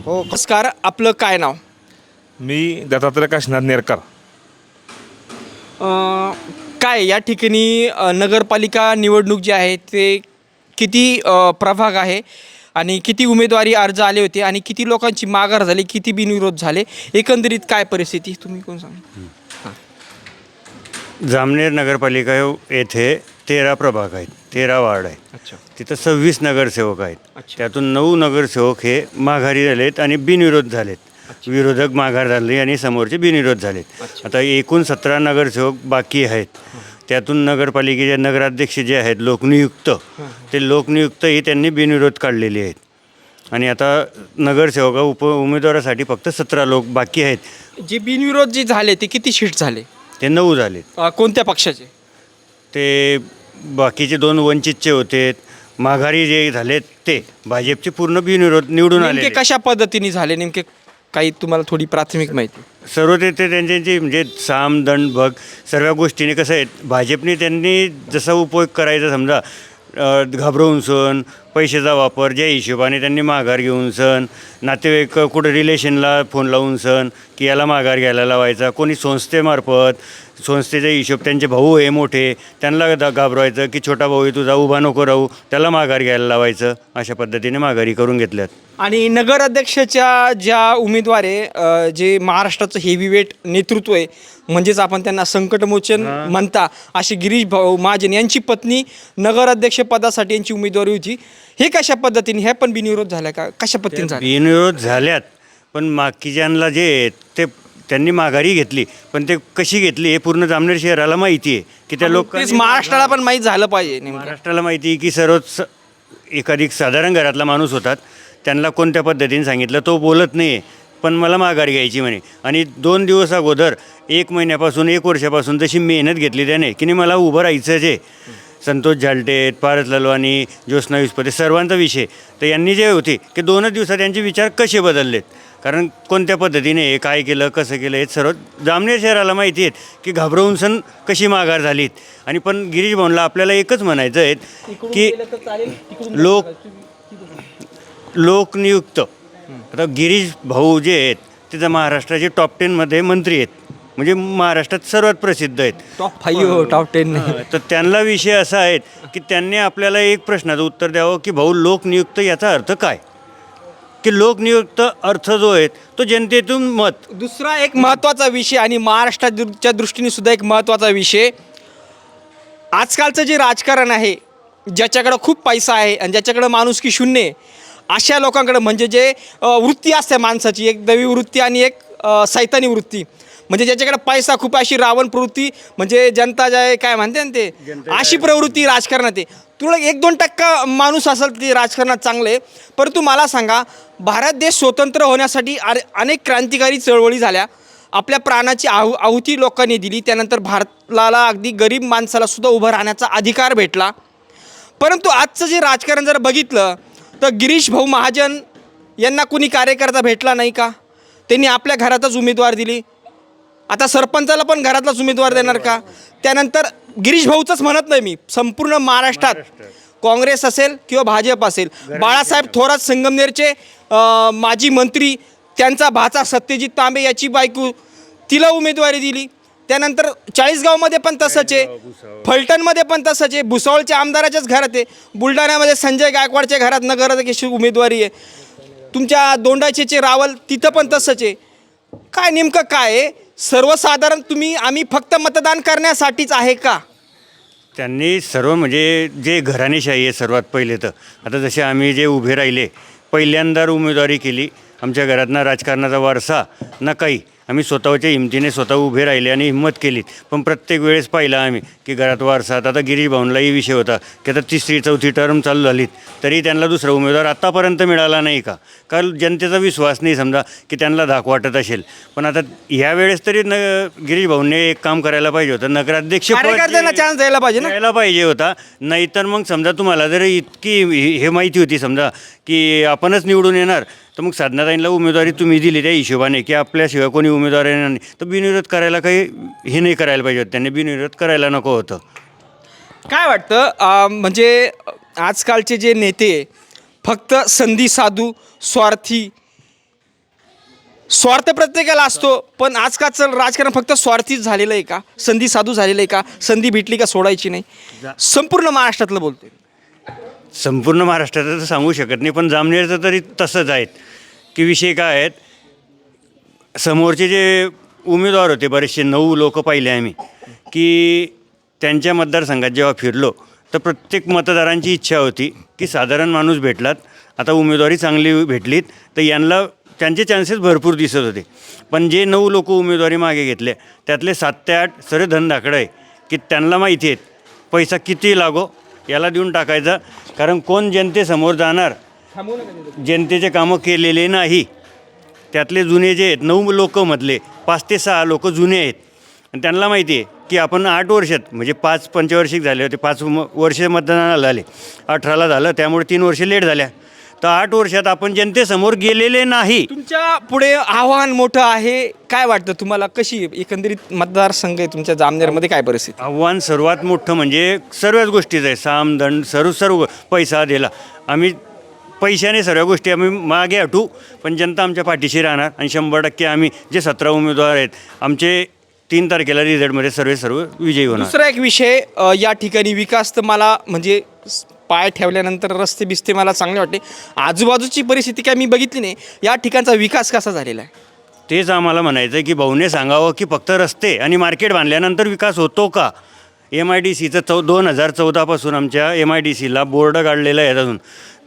हो. नमस्कार, आपलं काय नाव? मी दत्तात्रय काशीनाथ नेरकर. काय या ठिकाणी नगरपालिका निवडणूक जी आहे ते किती प्रभाग आहे आणि किती उमेदवारी अर्ज आले होते आणि किती लोकांची माघार झाली, किती बिनविरोध झाले, एकंदरीत काय परिस्थिती तुम्ही कोण सांगा? जामनेर नगरपालिका येथे 13 प्रभाग आहेत, 13 वार्ड आहेत. अच्छा. तिथं 26 नगरसेवक आहेत. त्यातून 9 नगरसेवक हे माघारी झालेत आणि बिनविरोध झालेत. विरोधक माघार झाले आणि समोरचे बिनविरोध झालेत. आता एकूण 17 नगरसेवक बाकी आहेत. त्यातून नगरपालिकेचे नगराध्यक्ष जे आहेत लोकनियुक्त, ते लोकनियुक्तही त्यांनी बिनविरोध काढलेले आहेत. आणि आता नगरसेवक उमेदवारासाठी फक्त 17 लोक बाकी आहेत. जे बिनविरोध जे झाले ते किती शीट झाले? ते 9 झालेत. कोणत्या पक्षाचे? ते बाकीचे 2 वंचितचे होते. माघारी जे झालेत ते भाजपचे पूर्ण बिनविरोध निवडून आले. नेमके कशा पद्धतीने झाले, नेमके काही तुम्हाला थोडी प्राथमिक माहिती? सर्व ते त्यांची म्हणजे साम दंड भग सर्व गोष्टीने कसं आहे, भाजपने त्यांनी जसा उपयोग करायचा समजा घाबरवून सण, पैशाचा वापर ज्या हिशोबाने त्यांनी माघार घेऊन सण, नातेवाईक कुठं रिलेशनला फोन लावून सण की याला माघार घ्यायला लावायचा, कोणी संस्थेमार्फत संस्थेचा हिशोब त्यांचे भाऊ आहे मोठे त्यांना घाबरवायचं की छोटा भाऊ आहे तुझा उभा नको राहू, त्याला माघार घ्यायला लावायचं. अशा पद्धतीने माघारी करून घेतल्यात. आणि नगराध्यक्षाच्या ज्या उमेदवार आहे जे महाराष्ट्राचं हेवीवेट नेतृत्व आहे म्हणजेच आपण त्यांना संकटमोचन म्हणता अशी गिरीश भाऊ महाजन यांची पत्नी नगराध्यक्ष पदासाठी यांची उमेदवारी होती. हे कशा पद्धतीने, हे पण बिनविरोध झाला का, कशा पद्धतीने झालं? बिनविरोध झाल्यात, पण बाकीच्यांना जे ते त्यांनी माघारी घेतली, पण ते कशी घेतली हे पूर्ण जामनेर शहराला माहिती आहे की त्या लोकांनी, महाराष्ट्राला पण माहीत झालं पाहिजे. महाराष्ट्राला माहिती आहे की सर्वच एखादी साधारण घरातला माणूस होतात, त्यांना कोणत्या पद्धतीने सांगितलं तो बोलत नाही आहे पण मला माघार घ्यायची म्हणे. आणि 2 दिवस अगोदर 1 महिन्यापासून 1 वर्षापासून जशी मेहनत घेतली त्याने की नाही मला उभं राहायचं जे संतोष झालटे, पारस ललवानी, ज्योत्स्ना विस्पते सर्वांचा विषय, तर यांनी जे होते की 2 दिवसात त्यांचे विचार कसे बदललेत, कारण कोणत्या पद्धतीने हे काय केलं कसं केलं हे सर्व जामनेर शहराला माहिती आहेत की घाबरवून सण कशी माघार झालीत. आणि पण गिरीश भाऊंना आपल्याला एकच म्हणायचं आहे की लोकनियुक्त, आता गिरीश भाऊ जे आहेत ते महाराष्ट्राचे टॉप 10मध्ये मंत्री आहेत, म्हणजे महाराष्ट्रात सर्वात प्रसिद्ध आहेत. Top 5 top 10. तर त्यांना विषय असा आहे की त्यांनी आपल्याला एक प्रश्नाचं उत्तर द्यावं की भाऊ लोकनियुक्त याचा अर्थ काय, की लोकनियुक्त अर्थ जो आहे तो जनतेतून मत. दुसरा एक महत्त्वाचा विषय आणि महाराष्ट्राच्या दृष्टीने सुद्धा एक महत्त्वाचा विषय, आजकालचं जे राजकारण आहे ज्याच्याकडं खूप पैसा आहे आणि ज्याच्याकडं माणुसकी शून्य आहे, अशा लोकांकडं म्हणजे जे वृत्ती असते माणसाची, एक दैवी वृत्ती आणि एक सैतानी वृत्ती, म्हणजे ज्याच्याकडे पैसा खूप अशी रावण प्रवृत्ती, म्हणजे जनता जाय काय म्हणते ना ते, अशी प्रवृत्ती राजकारणात आहे. तुला 1-2% माणूस असेल ते राजकारणात चांगले आहे. परंतु मला सांगा, भारत देश स्वतंत्र होण्यासाठी अनेक क्रांतिकारी चळवळी झाल्या, आपल्या प्राणाची आहुती लोकांनी दिली, त्यानंतर भारताला अगदी गरीब माणसाला सुद्धा उभं राहण्याचा अधिकार भेटला. परंतु आजचं जे राजकारण जर बघितलं तर गिरीश भाऊ महाजन यांना कुणी कार्यकर्ता भेटला नाही का? त्यांनी आपल्या घरातच उमेदवार दिली. आता सरपंचाला पण घरातलाच उमेदवार देणार का? त्यानंतर गिरीश भाऊचंच म्हणत नाही मी, संपूर्ण महाराष्ट्रात काँग्रेस असेल किंवा भाजप असेल, बाळासाहेब थोरात संगमनेरचे माजी मंत्री, त्यांचा भाचा सत्यजित तांबे याची बायको, तिला उमेदवारी दिली. त्यानंतर 40गावमध्ये पण तसंच आहे, फलटणमध्ये पण तसंच आहे, भुसावळच्या आमदाराच्याच घरात आहे, बुलढाण्यामध्ये संजय गायकवाडच्या घरात नगराध्यक्षाची उमेदवारी आहे, तुमच्या दोंडाचेचे रावल तिथं पण तसंच आहे. काय नेमकं काय आहे? सर्वसाधारण आम्ही फक्त मतदान करण्यासाठीच आहे का? त्यांनी सर्व म्हणजे जे घराणेशाही आहे सर्वात पहिले तर, आता जसे आम्ही जे उभे राहिले, पहिल्यांदा उमेदवारी केली, आमच्या घरात ना राजकारणाचा वारसा ना काही, आम्ही स्वतःच्या हिमतीने स्वतः उभे राहिले आणि हिंमत केली. पण प्रत्येक वेळेस पाहिलं आम्ही की घरात वारसात, आता गिरीश भाऊंलाही विषय होता की आता 3री-4थी टर्म चालू झालीत तरी त्यांना दुसरा उमेदवार आत्तापर्यंत मिळाला नाही का? कारण जनतेचा विश्वास नाही समजा की त्यांना धाक वाटत असेल. पण आता ह्या वेळेस तरी गिरीश भाऊंनी एक काम करायला पाहिजे होतं, नगराध्यक्ष कार्यकर्त्यांना चान्स द्यायला पाहिजे ना, द्यायला पाहिजे होता. नाहीतर मग समजा तुम्हाला जर इतकी हे माहिती होती समजा की आपणच निवडून येणार, तर मग साधनाताईंना उमेदवारी तुम्ही दिली त्या हिशोबाने की आपल्याशिवाय कोणी उमेदवार येणार नाही, तर बिनविरोध करायला काही हे नाही करायला पाहिजे होतं, त्यांनी बिनविरोध करायला नको होतं. काय वाटतं म्हणजे आजकालचे जे नेते फक्त संधी साधू, स्वार्थ प्रत्येकाला असतो, पण आजकालचं राजकारण फक्त स्वार्थीच झालेलं आहे का? संधी साधू झालेलं आहे का? संधी भेटली का सोडायची नाही? संपूर्ण महाराष्ट्रातलं बोलतोय. संपूर्ण महाराष्ट्राचं तर सांगू शकत नाही, पण जामनेरचं तरी तसंच आहेत की विषय काय आहेत. समोरचे जे उमेदवार होते बरेचसे 9 लोक पाहिले आम्ही की त्यांच्या मतदारसंघात जेव्हा फिरलो तर प्रत्येक मतदारांची इच्छा होती की साधारण माणूस भेटलात, आता उमेदवारी चांगली भेटलीत तर यांना त्यांचे चान्सेस भरपूर दिसत होते. पण जे 9 लोक उमेदवारी मागे घेतले त्यातले 7 ते 8 सरे धनदाकडे आहे की त्यांना माहिती आहेत पैसा किती लागो याला देऊन टाकायचा, कारण कोण जनतेसमोर जाणार, जनतेचे कामं केलेले नाही. त्यातले जुने जे आहेत 9 लोकमधले 5 ते 6 लोक जुने आहेत आणि त्यांना माहिती आहे की आपण 8 वर्षात म्हणजे 5 पंचवार्षिक झाले होते, 5 वर्ष मतदानाला झाले, 18ला झालं, त्यामुळे 3 वर्ष लेट झाल्या, तर 8 वर्षात आपण जनतेसमोर गेलेले नाही. तुमच्या पुढे आव्हान मोठं आहे. काय वाटतं तुम्हाला, कशी एकंदरीत मतदारसंघ आहे तुमच्या जामनेरमध्ये, काय परिस्थिती? आव्हान सर्वात मोठं म्हणजे सर्वच गोष्टीचं आहे, साम दंड सर्व पैसा दिला, आम्ही पैशाने सर्व गोष्टी आम्ही मागे हटू, पण जनता आमच्या पाठीशी राहणार आणि 100% आम्ही जे 17 उमेदवार आहेत आमचे 3 तारखेला रिझल्टमध्ये सर्व विजयी होणार. दुसरा एक विषय, या ठिकाणी विकास तर मला म्हणजे पाय ठेवल्यानंतर रस्ते बिस्ते मला चांगले वाटते, आजूबाजूची परिस्थिती काय मी बघितली नाही, या ठिकाणचा विकास कसा झालेला आहे? तेच आम्हाला म्हणायचं आहे की भाऊने सांगावं की फक्त रस्ते आणि मार्केट बांधल्यानंतर विकास होतो का? MIDCचं 2014पासून आमच्या MIDCला बोर्ड काढलेला आहे अजून,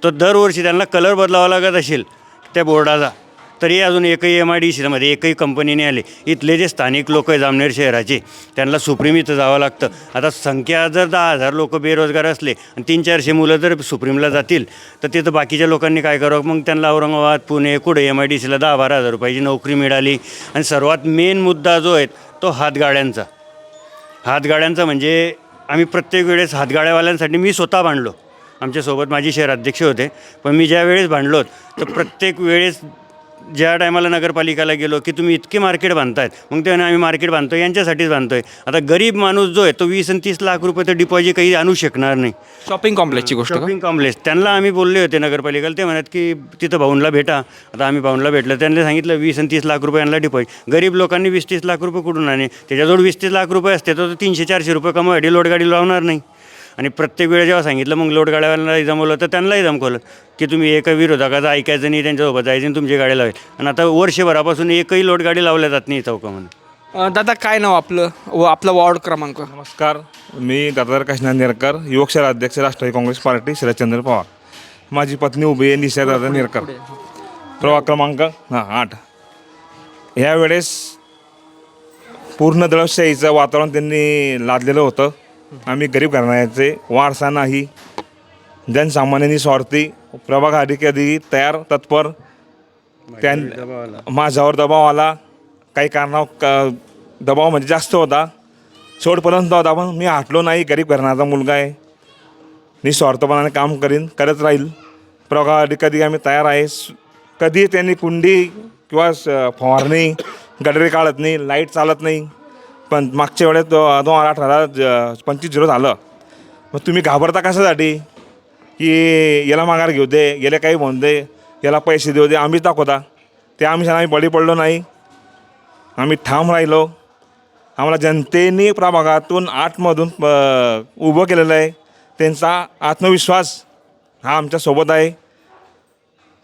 तो दरवर्षी त्यांना कलर बदलावा लागत असेल त्या बोर्डाचा, तरी अजून एकही MIDCमध्ये एकही कंपनीने आले. इथले जे स्थानिक लोक आहे जामनेर शहराचे त्यांना सुप्रीम इथं जावं लागतं. आता संख्या जर 10,000 लोक बेरोजगार असले आणि 300-400 मुलं जर सुप्रीमला जातील तर तिथं बाकीच्या लोकांनी काय करावं? मग त्यांना औरंगाबाद, पुणे, कुठे MIDCला 10-12 रुपयाची नोकरी मिळाली. आणि सर्वात मेन मुद्दा जो आहे तो हातगाड्यांचा म्हणजे आम्ही प्रत्येक वेळेस हातगाड्यावाल्यांसाठी मी स्वतः भांडलो, आमच्यासोबत माझी शहराध्यक्ष होते, पण मी ज्या वेळेस भांडलो तर प्रत्येक वेळेस ज्या टायमाला नगरपालिकेला गेलो की तुम्ही इतके मार्केट बांधतायत, मग ते आम्ही मार्केट बांधतो यांच्यासाठीच बांधतो आहे. आता गरीब माणूस जो आहे तो 20 आणि 30 लाख रुपये तर डिपॉझिट काही आणू शकणार नाही. शॉपिंग कॉम्प्लेक्सची गोष्ट, शॉपिंग कॉम्प्लेक्स त्यांना आम्ही बोलले होते नगरपालिकेला, ते म्हणत की तिथं भाऊंला भेटा. आता आम्ही भाऊंला भेटलं, त्यांनी सांगितलं 20 आणि 30 लाख रुपये यांना डिपॉझिट. गरीब लोकांनी 20-30 लाख रुपये कुठून आणले? त्याच्याजवळ 20-30 लाख रुपये असते तर 300-400 रुपये कमावायची लोडगाडी लावणार नाही. आणि प्रत्येक वेळेस जेव्हा सांगितलं मग लोडगाड्यावाल्यांना जमवलं तर त्यांनाही जमवलं की तुम्ही एका विरोधकाचं ऐकायचं नाही, त्यांच्यासोबत जायचं आणि तुमची गाडी लावेल. आणि आता वर्षभरापासून एकही लोडगाडी लावल्या जात नाही चौकामध्ये. दादा काय नाव आपलं व आपला वॉर्ड क्रमांक? नमस्कार, मी दादार काशीनाथ नेरकर, युवक शहर अध्यक्ष राष्ट्रवादी काँग्रेस पार्टी शरदचंद्र पवार. माझी पत्नी उभी आहे निशा दादा नेरकर, प्रभाग क्रमांक 8. ह्यावेळेस पूर्ण दळशाहीचं वातावरण त्यांनी लादलेलं होतं. आम्ही गरीब घराण्याचे वारसा नाही, जनसामान्यांनी स्वार्थी, प्रभाग अधिकारी तयार तत्पर, माझ्यावर दबाव आला. काही कारणावर दबाव म्हणजे जास्त होता, शेवटपर्यंत होता, पण मी हटलो नाही. गरीब घराण्याचा मुलगा आहे, निस्वार्थपणाने काम करत राहील. प्रभाग अधिकारी आम्ही तयार आहे. कधी त्यांनी कुंडी किंवा फवारणी गडरे काढत नाही, लाईट चालत नाही. पण मागच्या वेळेस 2018 25-0 झालं. मग तुम्ही घाबरता कशासाठी की याला माघार घेऊ दे, याला काही म्हणू दे, याला पैसे देऊ दे. आम्ही दाखवता ते आम्ही बळी पडलो नाही. आम्ही ठाम राहिलो. आम्हाला जनतेने प्रभागातून 8मधून उभं केलेलं आहे. त्यांचा आत्मविश्वास हा आमच्यासोबत आहे.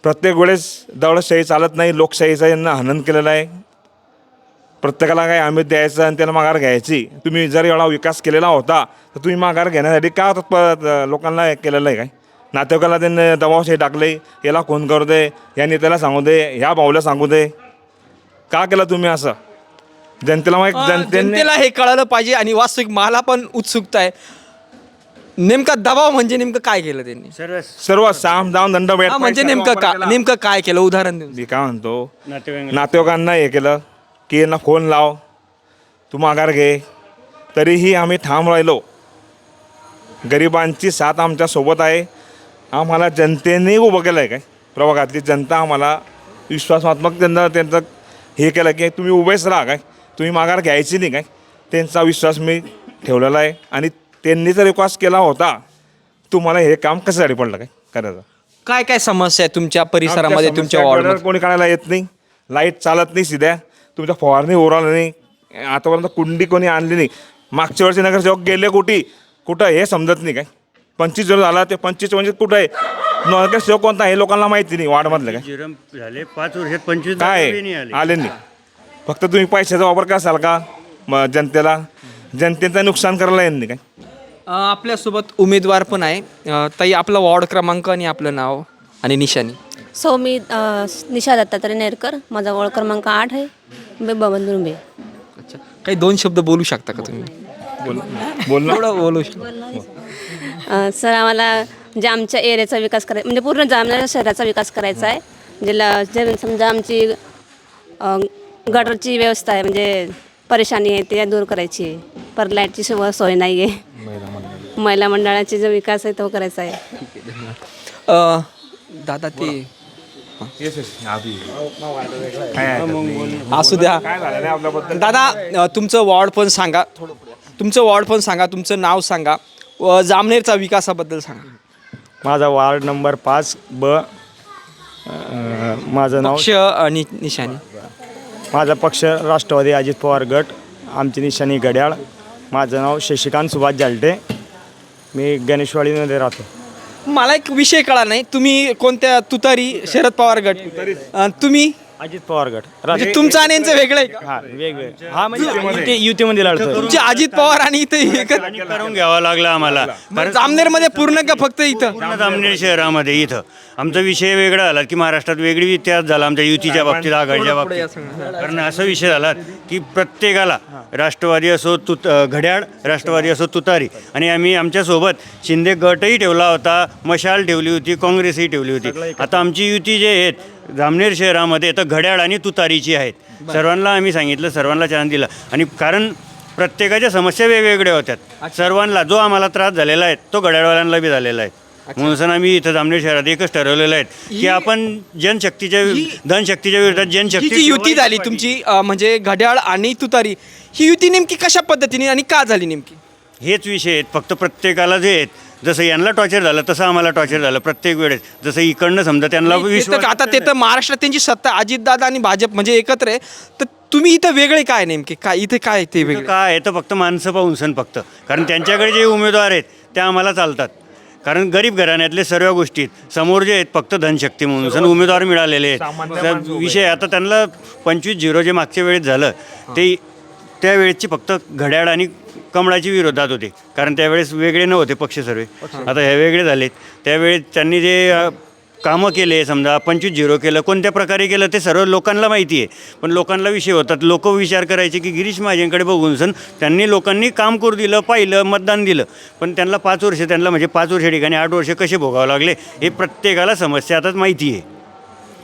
प्रत्येक वेळेस दौलतशाही चालत नाही, लोकशाहीचा यांना हनन केलेला आहे. प्रत्येकाला काय आम्ही द्यायचं आणि त्याला माघार घ्यायची. तुम्ही जर एवढा विकास केलेला होता तर तुम्ही माघार घेण्यासाठी का लोकांना केलेलं आहे? काय नातेवाईकाला त्यांनी दबावशाही टाकले, याला फोन करू दे, या नेत्याला सांगू दे, ह्या भाऊला सांगू दे. का केलं तुम्ही असं? जनतेला हे कळालं पाहिजे. आणि वास्तविक मला पण उत्सुकता आहे, नेमका दबाव म्हणजे नेमकं काय केलं त्यांनी? सर्व साम दाम दंड म्हणजे नेमकं काय केलं? उदाहरण देऊन. मी काय म्हणतो, नातेवाईकांना हे केलं की यांना फोन लाव, तू माघार घे. तरीही आम्ही ठाम राहिलो. गरिबांची साथ आमच्यासोबत आहे. आम्हाला जनतेने उभं केलं आहे. काय प्रभागातली जनता आम्हाला विश्वासात्मक त्यांचं हे केलं की तुम्ही उभेच राहा, काय तुम्ही माघार घ्यायची नाही. काय त्यांचा विश्वास मी ठेवलेला आहे. आणि त्यांनी जर विकास केला होता, तुम्हाला हे काम कशासाठी पडलं काय करायचं? काय काय समस्या आहे तुमच्या परिसरामध्ये, तुमच्या वॉर्डमध्ये? कोणी काढायला येत नाही, लाईट चालत नाही, सिध्या तुमच्या फवारणी ओरवलं नाही, आतापर्यंत कुंडी कोणी आणली नाही. मागच्या वर्षी नगरसेवक गेले कुठं हे समजत नाही. काय 25 झाला, ते 25 म्हणजे कुठं आहे नगरसेवक कोणता हे लोकांना माहिती नाही. वार्डमधलं काय झाले 5 वर्षात 25 काय आले नाही. फक्त तुम्ही पैशाचा वापर कराल का जनतेचं नुकसान करायला यांनी काय? आपल्यासोबत उमेदवार पण आहे. ताई, आपला वॉर्ड क्रमांक आणि आपलं नाव आणि निशाणी. मी निशा दत्तात्रय नेरकर, माझा वॉर्ड क्रमांक 8 आहे, बबंदुर्बे. अच्छा, काही 2 शब्द बोलू शकता का तुम्ही? बोलू शकता. सर, आम्हाला म्हणजे आमच्या एरियाचा विकास करायचा, म्हणजे पूर्ण जामनेर शहराचा विकास करायचा आहे. जे समजा आमची गटरची व्यवस्था आहे, म्हणजे परेशानी आहे ते दूर करायची आहे. पर लाईटची सोय नाही आहे. महिला मंडळाचा जो विकास आहे तो करायचा आहे. दादा, ते असू द्या. दादा, तुमचं वॉर्ड पण सांगा, तुमचं नाव सांगा, जामनेरचा विकासाबद्दल सांगा. माझा वार्ड नंबर 5B. माझं नाव पक्ष आणि निशाणी. माझा पक्ष राष्ट्रवादी अजित पवार गट, आमची निशाणी घड्याळ. माझं नाव शशिकांत सुभाष जालटे, मी गणेशवाडीमध्ये राहतो. मला एक विषय कळला नाही, तुम्ही कोणत्या तुतारी? शरद पवार गट. तुम्ही अजित पवार गट. म्हणजे तुमचं आणि यांचं वेगळं आहे का? हा, वेगवेगळे. हा, म्हणजे युतीमध्ये लढतो. तुमचे अजित पवार आणि इथे करून घ्यावा लागला आम्हाला. जामनेरमध्ये पूर्ण का फक्त इथं? पूर्ण जामनेर शहरामध्ये. इथं आमचा विषय वेगळा झाला की महाराष्ट्रात वेगळी इतिहास झाला आमच्या युतीच्या बाबतीत, आघाडीच्या बाबतीत. कारण असा विषय झाला की प्रत्येकाला राष्ट्रवादी असो घड्याळ, राष्ट्रवादी असो तुतारी, आणि आम्ही आमच्यासोबत शिंदे गटही ठेवला होता, मशाल ठेवली होती, काँग्रेसही ठेवली होती. आता आमची युती जे आहेत जामनेर शहरामध्ये तर घड्याळ आणि तुतारीची आहेत. सर्वांना आम्ही सांगितलं, सर्वांना चान्स दिला. आणि कारण प्रत्येकाच्या समस्या वेगवेगळ्या होत्यात. सर्वांना जो आम्हाला त्रास झालेला आहे तो घड्याळवाल्यांना बी झालेला आहे. म्हणून आम्ही इथं जामनेर शहरात एकच ठरवलेलं आहे की आपण धनशक्तीच्या विरोधात जनशक्ती. युती झाली तुमची, म्हणजे घड्याळ आणि तुतारी, ही युती नेमकी कशा पद्धतीने आणि का झाली नेमकी? हेच विषय आहेत. फक्त प्रत्येकाला जे आहेत, जसं यांना टॉर्चर झालं तसं आम्हाला टॉर्चर झालं प्रत्येक वेळेस. जसं इकडनं समजा त्यांना विश्वास, आता ते तर महाराष्ट्रात त्यांची सत्ता, अजितदादा आणि भाजप म्हणजे एकत्र आहे, तर तुम्ही इथं वेगळे काय नेमके? काय इथे काय ते वेगळे काय आहे तर फक्त माणसं पाहून सण फक्त. कारण त्यांच्याकडे जे उमेदवार आहेत ते आम्हाला चालतात. कारण गरीब घराण्यातले सर्व गोष्टीत समोर जे आहेत फक्त धनशक्ती म्हणून सण उमेदवार मिळालेले आहेत. विषय आता त्यांना 25-0 जे मागच्या वेळेस झालं ते त्यावेळेसची फक्त घड्याळ आणि कमळाची विरोधात होते, कारण त्यावेळेस वेगळे नव्हते पक्ष सर्व. आता हे वेगळे झालेत. त्यावेळेस त्यांनी जे कामं केले, समजा 25-0 केलं, कोणत्या प्रकारे केलं ते सर्व लोकांना माहिती आहे. पण लोकांना विषय होतात, लोक विचार करायचे की गिरीश महाजनकडे बघून त्यांनी लोकांनी काम करू दिलं, पाहिलं, मतदान दिलं. पण त्यांना 5 वर्ष, त्यांना म्हणजे 5 वर्ष ठिकाणी 8 वर्ष कसे भोगावं लागले हे प्रत्येकाला समस्या आताच माहिती आहे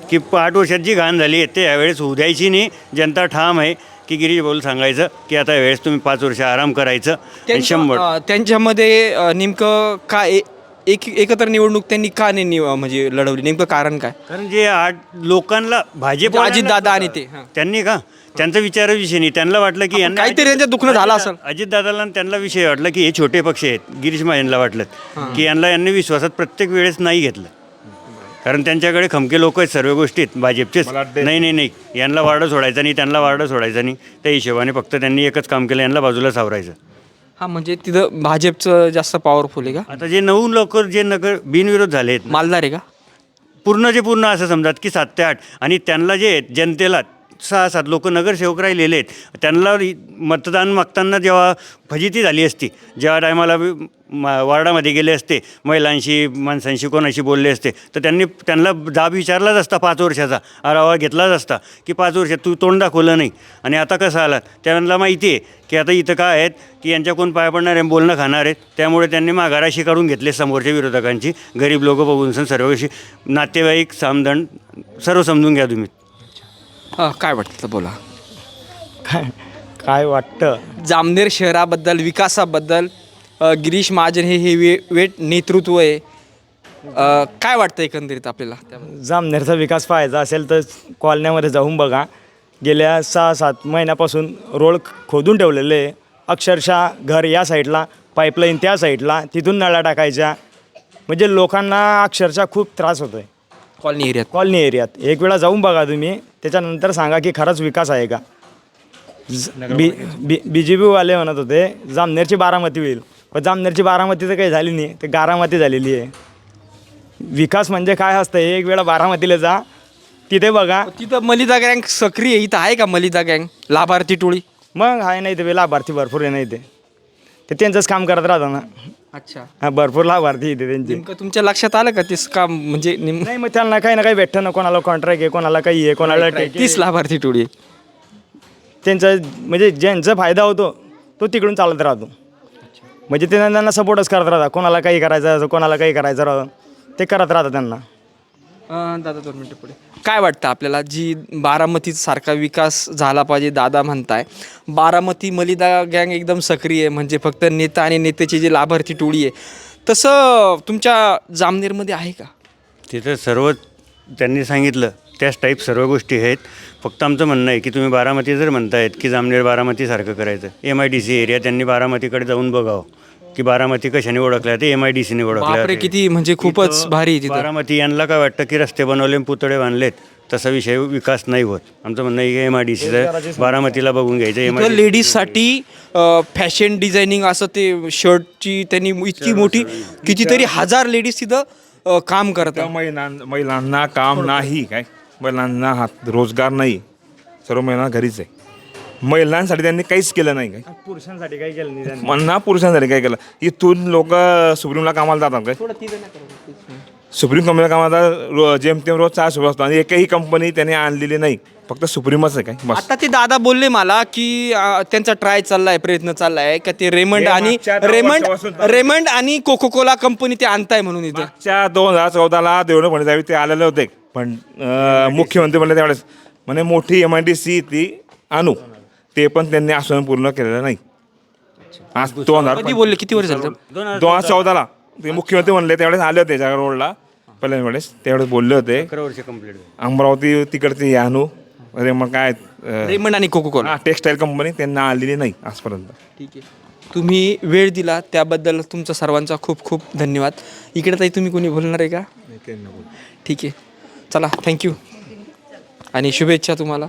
की 8 वर्षात जी घाण झाली आहे ते यावेळेस होऊ द्यायची नाही. जनता ठाम आहे की गिरीश भाऊला सांगायचं की आता यावेळेस तुम्ही 5 वर्ष आराम करायचं. आणि 100 त्यांच्यामध्ये नेमकं काय एकत्र निवडणूक त्यांनी का नाही म्हणजे लढवली, नेमकं कारण काय? कारण जे लोकांना भाजप अजितदादा आणि ते त्यांनी का त्यांचा विचार विषय नाही. त्यांना वाटलं की यांना काहीतरी त्यांच्या दुखणं झालं असेल. अजितदादाला त्यांना विषय वाटला की हे छोटे पक्ष आहेत. गिरीश महाजनला वाटलं की यांनी विश्वासात प्रत्येक वेळेस नाही घेतलं, कारण त्यांच्याकडे खमके लोक आहेत सर्व गोष्टीत भाजपचेच. नाही यांना वार्ड सोडायचं नाही, त्यांना वार्ड सोडायचं नाही. त्या हिशोबाने फक्त त्यांनी एकच काम केलं, यांना बाजूला सावरायचं. हा, म्हणजे तिथं भाजपचं जास्त पॉवरफुल आहे का? आता जे 9 लोक जे नगर बिनविरोध झाले आहेत, मालदार आहे का पूर्ण असं समजात की 7 ते 8, आणि त्यांना जे आहेत जनतेला 6-7 लोक नगरसेवक राहिलेले आहेत, त्यांना मतदान मागताना जेव्हा फजिती झाली असती, जेव्हा टायमाला वार्डामध्ये गेले असते, महिलांशी माणसांशी कोणाशी बोलले असते, तर त्यांना जाब विचारलाच असता, 5 वर्षाचा आरावा घेतलाच असता की 5 वर्षात तू तोंड दाखवलं नाही. आणि आता कसं आला, त्यांना माहिती आहे की आता इथं काय आहेत की यांच्या कोण पाया पडणार आहे, बोलणं खाणार आहेत. त्यामुळे त्यांनी माघाराशी काढून घेतले समोरच्या विरोधकांची. गरीब लोक बघून सर्व कशी नातेवाईक सामदंड सर्व समजून घ्या तुम्ही. हां, काय वाटतं बोला. काय वाटतं जामनेर शहराबद्दल, विकासाबद्दल गिरीश महाजन हे वेट नेतृत्व आहे. काय वाटतं एकंदरीत आपल्याला? जामनेरचा विकास पाहायचा असेल तर कॉलन्यामध्ये जाऊन बघा. गेल्या 6-7 महिन्यापासून रोड खोदून ठेवलेले आहे. अक्षरशः घर या साईडला, पाईपलाईन त्या साईडला, तिथून नळ्या टाकायच्या. म्हणजे लोकांना अक्षरशः खूप त्रास होतो आहे कॉलनी एरियात. एक वेळा जाऊन बघा तुम्ही, त्याच्यानंतर सांगा की खरंच विकास आहे का. BJPवाले म्हणत होते जामनेरची बारामती होईल, पण जामनेरची बारामती तर काही झाली नाही, ते गारामती झालेली आहे. विकास म्हणजे काय असतं, एक वेळा बारामतीला जा, तिथे बघा. तिथं मलिदा गँग सक्रिय इथं आहे का? मलिदा गँग लाभार्थी टोळी मग आहे, नाही ते लाभार्थी भरपूर आहे. नाही ते त्यांचंच काम करत राहतं ना. अच्छा, हां, भरपूर लाभार्थी इथे त्यांचे. नेमकं तुमच्या लक्षात आलं का तेच काम? म्हणजे नाही, मग त्यांना काही ना काही भेटतं ना, कोणाला कॉन्ट्रॅक्ट आहे, कोणाला काही आहे, कोणाला तीच लाभार्थी टोळी. त्यांचा म्हणजे ज्यांचा फायदा होतो तो तिकडून चालत राहतो. म्हणजे ते त्यांना सपोर्टच करत राहतात. कोणाला काही करायचं, कोणाला काही करायचं राहतं, ते करत राहतात त्यांना. दादा 2 मिनटं पुढे. काय वाटतं आपल्याला, जी बारामतीसारखा विकास झाला पाहिजे दादा म्हणताय, बारामती मलिदा गँग एकदम सक्रिय आहे, म्हणजे फक्त नेता आणि नेत्याची जी लाभार्थी टोळी आहे, तसं तुमच्या जामनेरमध्ये आहे का? तिथं सर्व त्यांनी सांगितलं त्याच टाईप सर्व गोष्टी आहेत. फक्त आमचं म्हणणं आहे की तुम्ही बारामती जर म्हणतायत की जामनेर बारामतीसारखं करायचं, MIDC एरिया त्यांनी बारामतीकडे जाऊन बघावं की बारामती कशाने ओळखल्या, ते MIDCने ओळखल्या. किती म्हणजे खूपच भारी तिथं. बारामती यांना काय वाटतं की रस्ते बनवले, पुतळे बांधलेत, तसा विषय विकास नाही होत. आमचं म्हणणं आहे की MIDC बारामतीला बघून घ्यायचं. लेडीजसाठी फॅशन डिझायनिंग असं ते शर्टची त्यांनी इतकी मोठी कितीतरी 1000 लेडीज तिथं काम करतात. महिलांना काम नाही, काय महिलांना रोजगार नाही, सर्व महिला घरीच आहे. महिलांसाठी त्यांनी काहीच केलं नाही. काय पुरुषांसाठी काही केलं नाही त्यांनी. म्हणा पुरुषांसाठी काय केलं. इथून लोक सुप्रीमला कामाला जातात. काय सुप्रीम कंपनीला कामाला जेमतेम रोज 400 असतो, आणि एकही कंपनी त्याने आणलेली नाही, फक्त सुप्रीमच आहे. काय बस. आता ते दादा बोलले मला की त्यांचा ट्राय चाललाय, प्रयत्न चाललाय का ते रेमंड आणि कोकोकोला कंपनी ते आणताय म्हणून इथं. 2014ला देवेंद्र फडणवीस ते आलेले होते, पण मुख्यमंत्री म्हणले त्यावेळेस म्हणे मोठी MIDC ती आणू, ते पण त्यांनी आश्वासन पूर्ण केलेलं नाही. आज 2000 बोलले किती वर्ष झालं? 2014ला ते मुख्यमंत्री म्हणले त्यावेळेस आले होते जागा रोडला पहिल्या वेळेस, त्यावेळेस बोलले होते अमरावती तिकडचे आणू. अरे मग काय रेमंड आणि कोकोकोला टेक्सटाईल कंपनी त्यांना आलेली नाही आजपर्यंत. ठीक आहे, तुम्ही वेळ दिला त्याबद्दल तुमचा सर्वांचा खूप खूप धन्यवाद. इकडे ताई तुम्ही कोणी बोलणार आहे का? ठीक आहे, चला, थँक्यू आणि शुभेच्छा तुम्हाला.